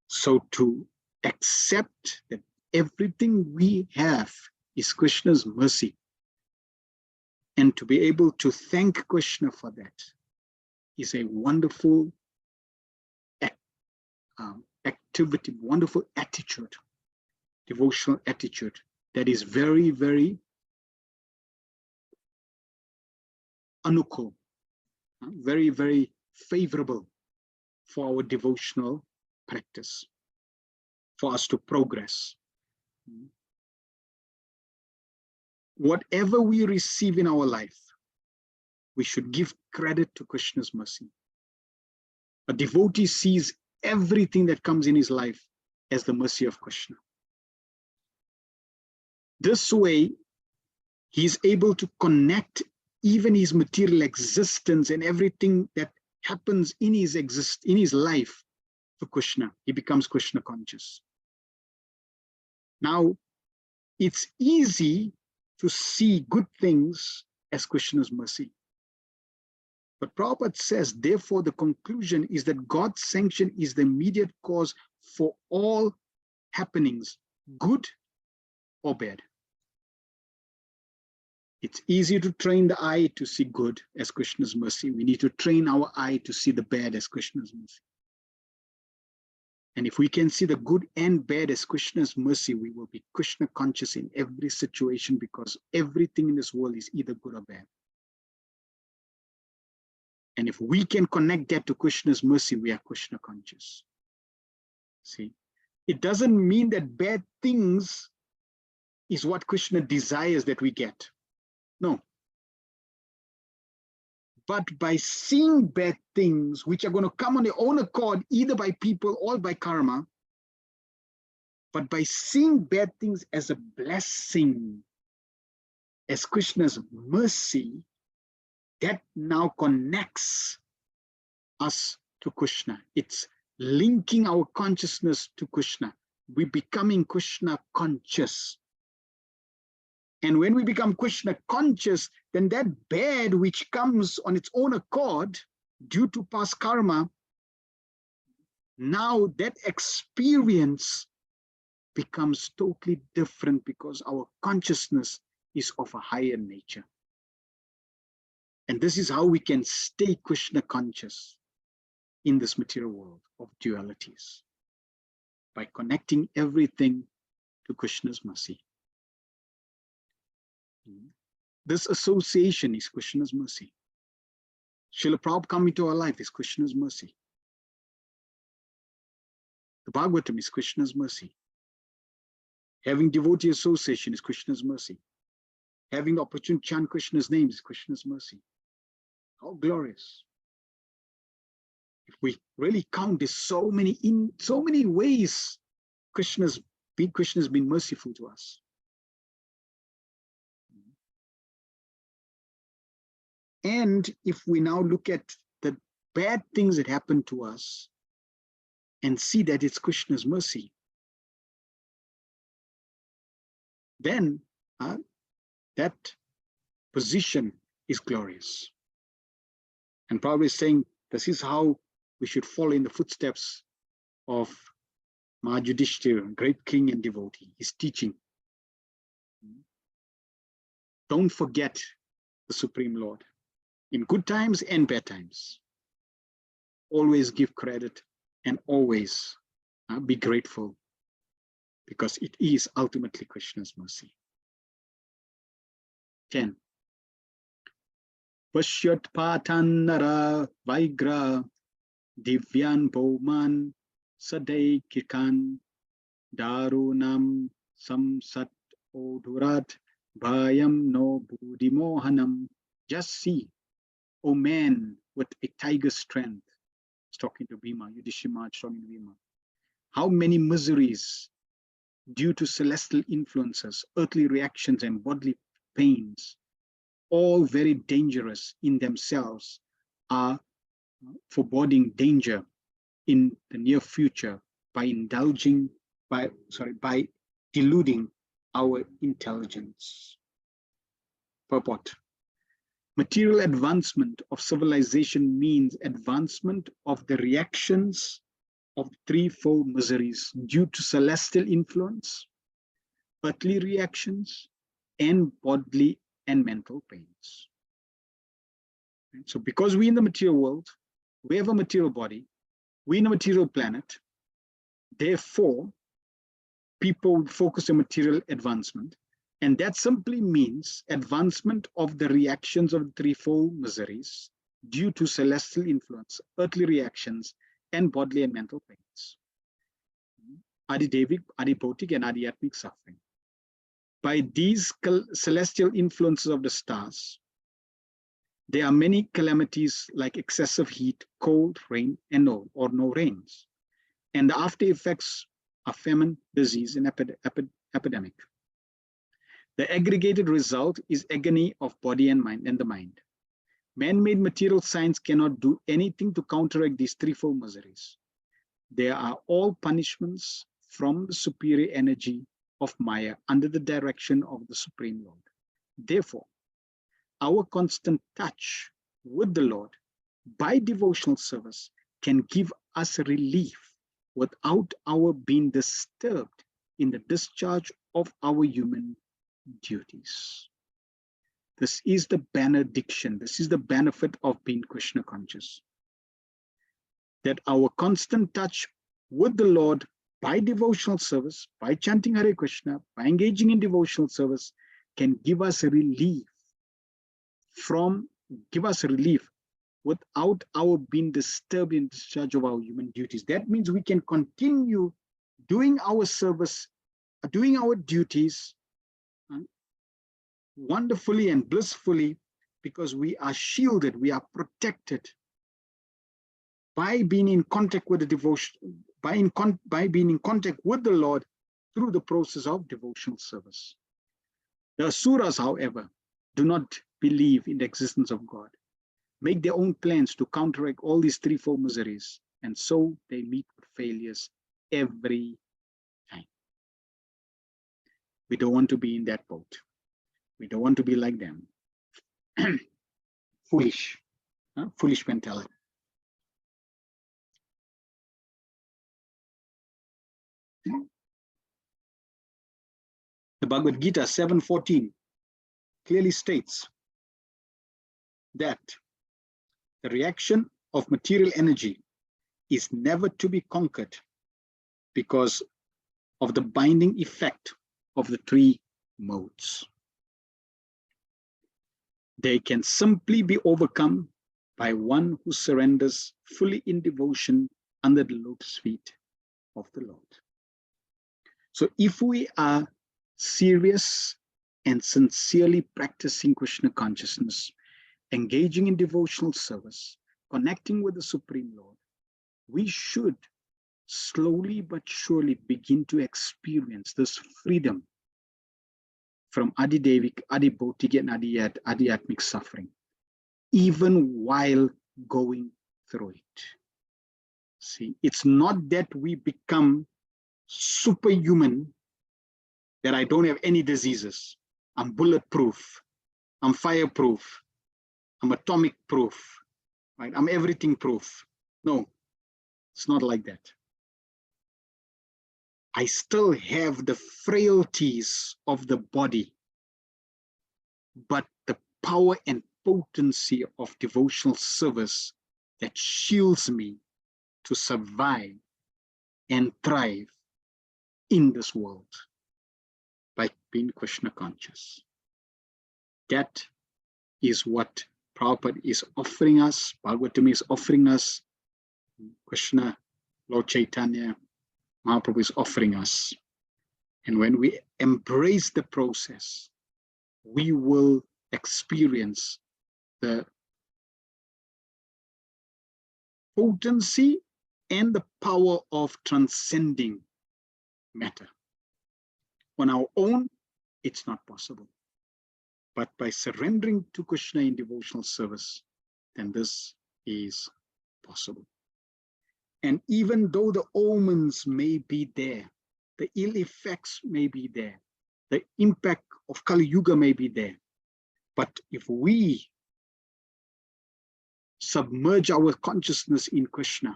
So to accept that everything we have is Krishna's mercy, and to be able to thank Krishna for that is a wonderful activity, wonderful attitude, devotional attitude that is very, very anukul, very, very favorable for our devotional practice, for us to progress. Whatever we receive in our life, we should give credit to Krishna's mercy. A devotee sees everything that comes in his life as the mercy of Krishna. This way, he is able to connect even his material existence and everything that happens in his life to Krishna. He becomes Krishna conscious. Now, it's easy to see good things as Krishna's mercy. But Prabhupada says, therefore, the conclusion is that God's sanction is the immediate cause for all happenings, good or bad. It's easy to train the eye to see good as Krishna's mercy. We need to train our eye to see the bad as Krishna's mercy. And if we can see the good and bad as Krishna's mercy, we will be Krishna conscious in every situation, because everything in this world is either good or bad. And if we can connect that to Krishna's mercy, we are Krishna conscious. See, it doesn't mean that bad things is what Krishna desires that we get. No. But by seeing bad things, which are going to come on their own accord, either by people or by karma, but by seeing bad things as a blessing, as Krishna's mercy that now connects us to Krishna. It's linking our consciousness to Krishna. We're becoming Krishna conscious. And when we become Krishna conscious, then that bad which comes on its own accord due to past karma, now that experience becomes totally different because our consciousness is of a higher nature. And this is how we can stay Krishna conscious in this material world of dualities, by connecting everything to Krishna's mercy. This association is Krishna's mercy. Srila Prabhupada coming into our life is Krishna's mercy. The Bhagavatam is Krishna's mercy. Having devotee association is Krishna's mercy. Having the opportunity to chant Krishna's name is Krishna's mercy. How glorious. If we really count, there's in so many ways Krishna's been merciful to us. And if we now look at the bad things that happen to us and see that it's Krishna's mercy, then that position is glorious. And probably saying this is how we should follow in the footsteps of Mahayudhishthira, great king and devotee. His teaching. Don't forget the Supreme Lord. In good times and bad times, always give credit and always be grateful, because it is ultimately Krishna's mercy. 10. Pashyat patan nara vaigra divyan bhauman sadai kikan darunam samsat odurat bhayam no buddhimohanam. Just see, O man with a tiger's strength, it's talking to Bhima, Yudhishthira talking to Bhima, how many miseries due to celestial influences, earthly reactions and bodily pains, all very dangerous in themselves, are foreboding danger in the near future by deluding our intelligence. Purport. Material advancement of civilization means advancement of the reactions of threefold miseries due to celestial influence, earthly reactions, and bodily and mental pains. So because we're in the material world, we have a material body, we're in a material planet, therefore people focus on material advancement. And that simply means advancement of the reactions of the threefold miseries due to celestial influence, earthly reactions, and bodily and mental pains. Adidevic, adibhotic, and adiatmic suffering. By these celestial influences of the stars, there are many calamities like excessive heat, cold, rain, and no rains. And the after effects are famine, disease, and epidemic. The aggregated result is agony of body and mind and the mind. Man-made material science cannot do anything to counteract these threefold miseries. They are all punishments from the superior energy of Maya under the direction of the Supreme Lord. Therefore, our constant touch with the Lord by devotional service can give us relief without our being disturbed in the discharge of our human duties. This is the benediction. This is the benefit of being Krishna conscious. That our constant touch with the Lord by devotional service, by chanting Hare Krishna, by engaging in devotional service, can give us relief without our being disturbed in discharge of our human duties. That means we can continue doing our service, doing our duties wonderfully and blissfully, because we are shielded, we are protected by being in contact with the devotion, by being in contact with the Lord through the process of devotional service. The asuras, however, do not believe in the existence of God, make their own plans to counteract all these three, four miseries, and so they meet with failures every time. We don't want to be in that boat. We don't want to be like them. Foolish mentality. The Bhagavad Gita 7:14 clearly states that the reaction of material energy is never to be conquered because of the binding effect of the three modes. They can simply be overcome by one who surrenders fully in devotion under the lotus feet of the Lord. So if we are serious and sincerely practicing Krishna consciousness, engaging in devotional service, connecting with the Supreme Lord, we should slowly but surely begin to experience this freedom from Adidevik, Adibhautik, and Adhyatmic suffering, even while going through it. See, it's not that we become superhuman, that I don't have any diseases. I'm bulletproof. I'm fireproof. I'm atomic proof. Right? I'm everything proof. No, it's not like that. I still have the frailties of the body, but the power and potency of devotional service that shields me to survive and thrive in this world by being Krishna conscious. That is what Prabhupada is offering us, Bhagavatam is offering us, Krishna, Lord Chaitanya, Mahaprabhu is offering us. And when we embrace the process, we will experience the potency and the power of transcending matter. On our own, it's not possible. But by surrendering to Krishna in devotional service, then this is possible. And even though the omens may be there, the ill effects may be there, the impact of Kali Yuga may be there, but if we submerge our consciousness in Krishna,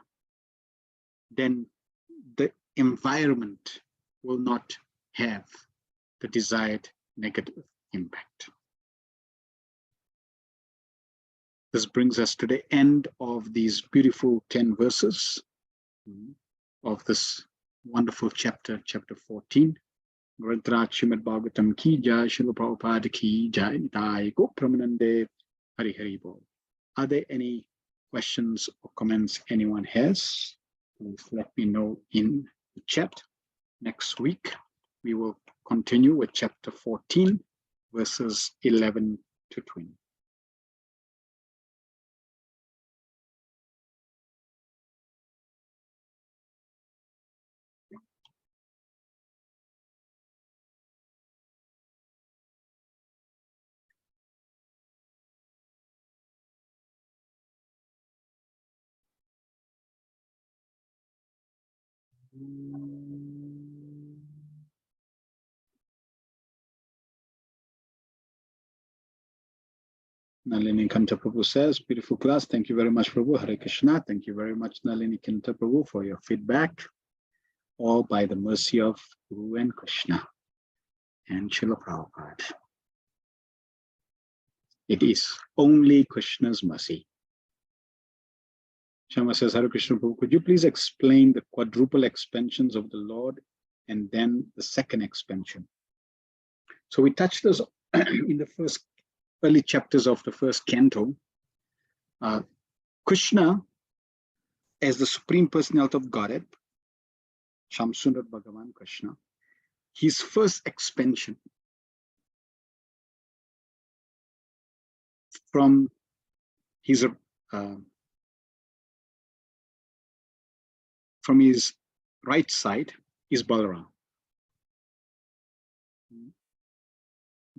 then the environment will not have the desired negative impact. This brings us to the end of these beautiful 10 verses of this wonderful chapter, chapter 14. Srimad Bhagavatam ki jai, Srila Prabhupada ki jai, Nitai Go Pramanande, Hari Hari Bol. Are there any questions or comments anyone has? Please let me know in the chat. Next week, we will continue with chapter 14, verses 11 to 20. Nalini Kanta Prabhu says, beautiful class. Thank you very much, Prabhu. Hare Krishna. Thank you very much, Nalini Kanta Prabhu, for your feedback. All by the mercy of Guru and Krishna and Srila Prabhupada. It is only Krishna's mercy. Shama says, Hare Krishna Prabhu, could you please explain the quadruple expansions of the Lord and then the second expansion? So we touched this in the first early chapters of the first canto. Krishna, as the Supreme Personality of Godhead, Shamsundar Bhagavan Krishna, his first expansion from his right side is Balaram.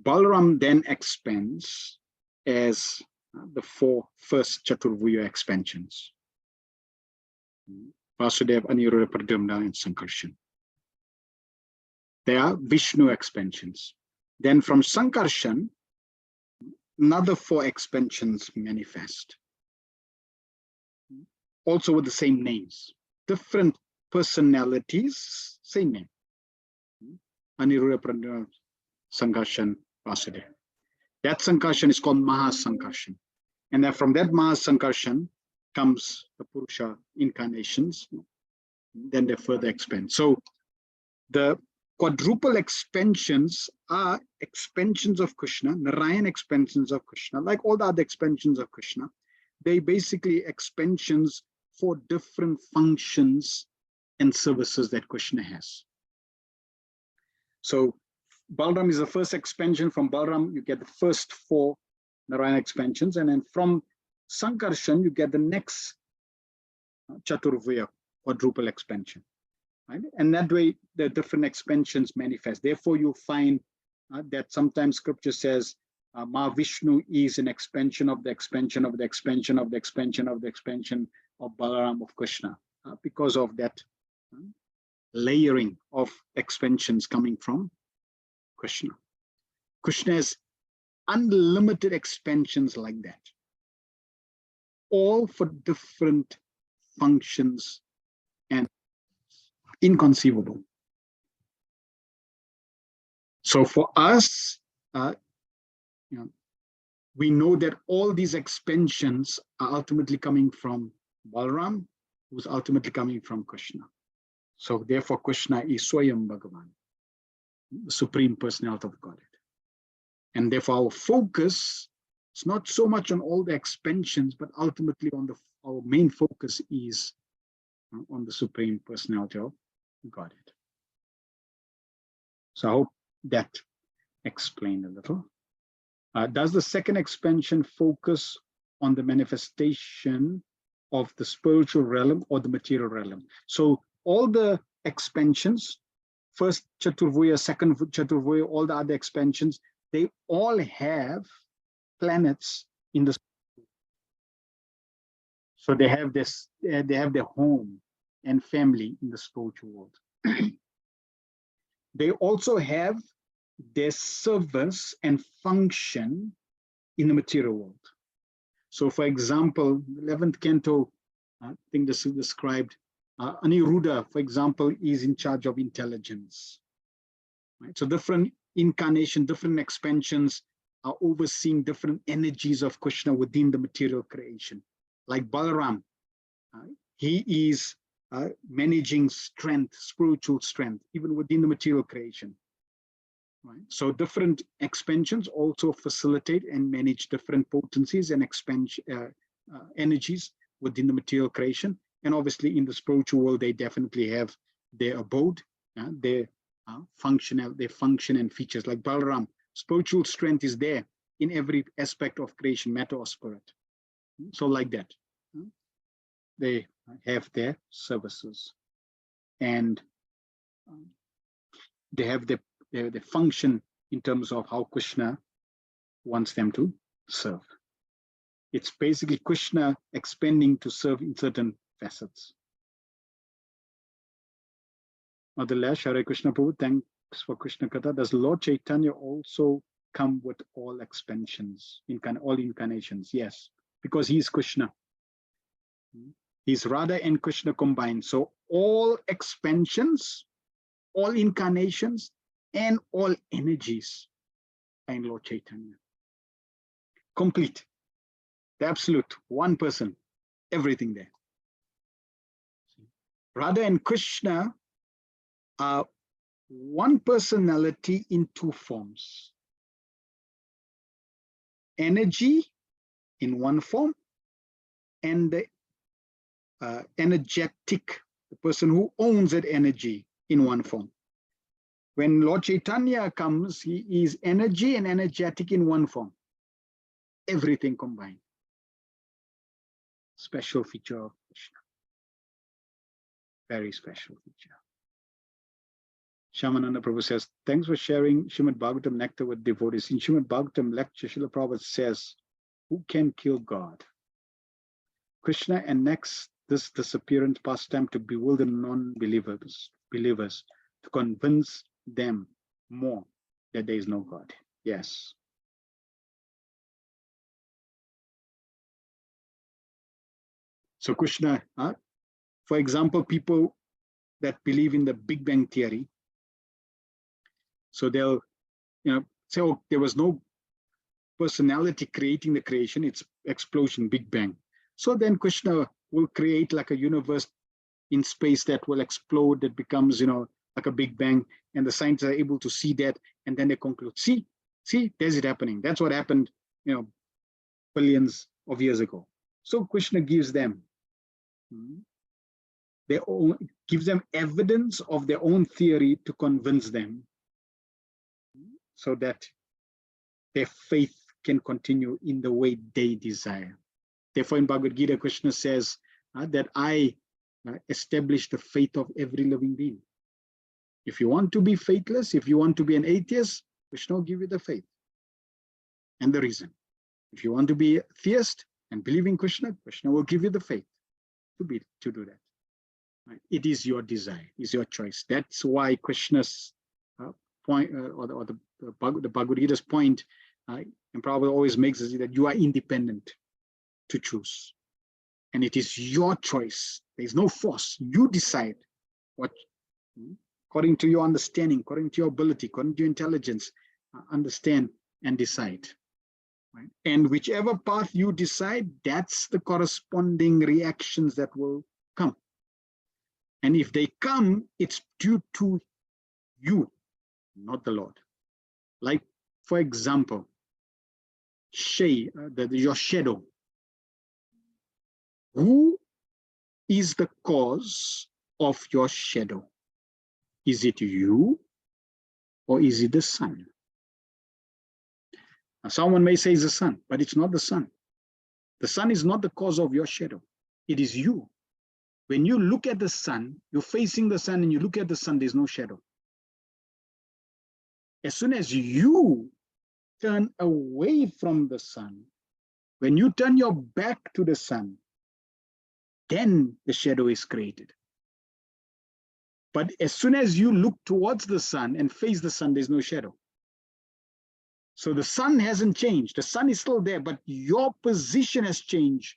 Balaram then expands as the four first Chaturvuya expansions. Vasudeva, Aniruddha, Pradyumna, and Sankarshan. They are Vishnu expansions. Then from Sankarshan, another four expansions manifest. Also with the same names. Different personalities, same name. Aniruddha, Pradyumna, Sankarshan, Vasudeva. That Sankarshan is called Mahasankarshan. And then from that Mahasankarshan comes the Purusha incarnations. Then they further expand. So the quadruple expansions are expansions of Krishna, Narayan expansions of Krishna, like all the other expansions of Krishna. They basically expansions for different functions and services that Krishna has. So Balaram is the first expansion. From Balaram, you get the first four Narayan expansions. And then from Sankarshan, you get the next Chaturvuya, quadruple expansion. Right? And that way, the different expansions manifest. Therefore, you find that sometimes scripture says, Vishnu is an expansion of the expansion of the expansion of the expansion of the expansion of Balaram of Krishna, because of that layering of expansions coming from Krishna. Krishna has unlimited expansions like that, all for different functions and inconceivable. So for us, we know that all these expansions are ultimately coming from Balaram, who's ultimately coming from Krishna. So therefore, Krishna is Swayam Bhagavan, the Supreme Personality of Godhead. And therefore, our focus is not so much on all the expansions, but ultimately on our main focus is on the Supreme Personality of Godhead. So I hope that explained a little. Does the second expansion focus on the manifestation of the spiritual realm or the material realm? So all the expansions, first Chaturvuya, second Chaturvuya, all the other expansions, they all have planets in the. So they have this, they have their home and family in the spiritual world. They also have their service and function in the material world. So for example, 11th canto, I think this is described, Aniruddha, for example, is in charge of intelligence. Right? So different incarnation, different expansions are overseeing different energies of Krishna within the material creation. Like Balaram, he is managing strength, spiritual strength, even within the material creation. Right? So different expansions also facilitate and manage different potencies and energies within the material creation. And obviously in the spiritual world, they definitely have their abode, their function and features. Like Balaram, spiritual strength is there in every aspect of creation, matter or spirit. So like that, they have their services, and they have the function in terms of how Krishna wants them to serve. It's basically Krishna expanding to serve in certain facets. Madhulash, Hare Krishna Prabhu, thanks for Krishna Katha. Does Lord Chaitanya also come with all expansions, all incarnations? Yes, because he is Krishna. He's Radha and Krishna combined. So all expansions, all incarnations, and all energies are in Lord Chaitanya. Complete. The absolute, one person, everything there. Radha and Krishna are one personality in two forms. Energy in one form, and the energetic, the person who owns that energy in one form. When Lord Chaitanya comes, he is energy and energetic in one form. Everything combined. Special feature of Krishna. Very special feature. Shamananda Prabhu says, thanks for sharing Srimad Bhagavatam nectar with devotees. In Srimad Bhagavatam lecture, Srila Prabhupada says, who can kill God? Krishna enacts this disappearance pastime to bewilder non-believers, to convince them more that there is no God. Yes. So Krishna, for example, people that believe in the Big Bang theory, so they'll say, oh, there was no personality creating the creation, it's explosion, Big Bang. So then Krishna will create like a universe in space that will explode, that becomes, like a Big Bang, and the scientists are able to see that, and then they conclude, see, there's it happening. That's what happened, billions of years ago. So Krishna gives them gives them evidence of their own theory to convince them, so that their faith can continue in the way they desire. Therefore, in Bhagavad Gita, Krishna says that I establish the faith of every living being. If you want to be faithless, if you want to be an atheist, Krishna will give you the faith and the reason. If you want to be a theist and believe in Krishna, Krishna will give you the faith to do that. Right? It is your desire, it's your choice. That's why Krishna's point, or the Bhagavad Gita's point, and Prabhupada always makes it that you are independent to choose. And it is your choice. There's no force. You decide what, according to your understanding, according to your ability, according to your intelligence, understand and decide. Right? And whichever path you decide, that's the corresponding reactions that will come. And if they come, it's due to you, not the Lord. Like, for example, your shadow. Who is the cause of your shadow? Is it you or is it the sun? Now, someone may say it's the sun, but it's not the sun. The sun is not the cause of your shadow. It is you. When you look at the sun, you're facing the sun and you look at the sun, there's no shadow. As soon as you turn away from the sun, when you turn your back to the sun, then the shadow is created. But as soon as you look towards the sun and face the sun, there's no shadow. So the sun hasn't changed. The sun is still there, but your position has changed.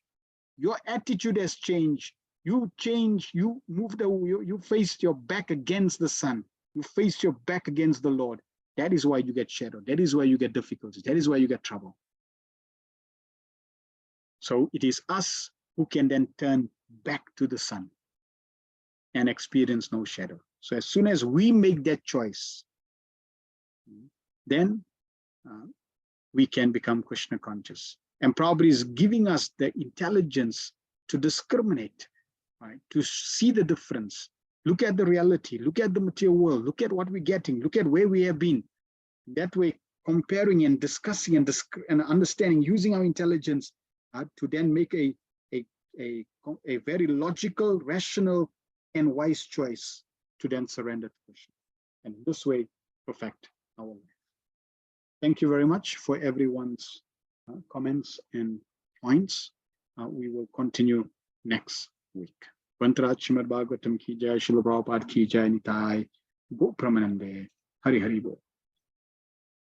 Your attitude has changed. You changed, you moved away, you faced your back against the sun. You faced your back against the Lord. That is why you get shadow. That is why you get difficulties. That is why you get trouble. So it is us who can then turn back to the sun and experience no shadow. So as soon as we make that choice, then we can become Krishna conscious. And Prabhupada is giving us the intelligence to discriminate, right? To see the difference. Look at the reality, look at the material world, look at what we're getting, look at where we have been. That way, comparing and discussing and understanding, using our intelligence to then make a very logical, rational, and wise choice to then surrender to Krishna. And in this way, perfect our life. Thank you very much for everyone's comments and points. We will continue next week. Vantaraj Srimad Bhagavatam ki jai, Srila Prabhupada ki jai, Nitai Go Pramanande. Hari Hari Bo.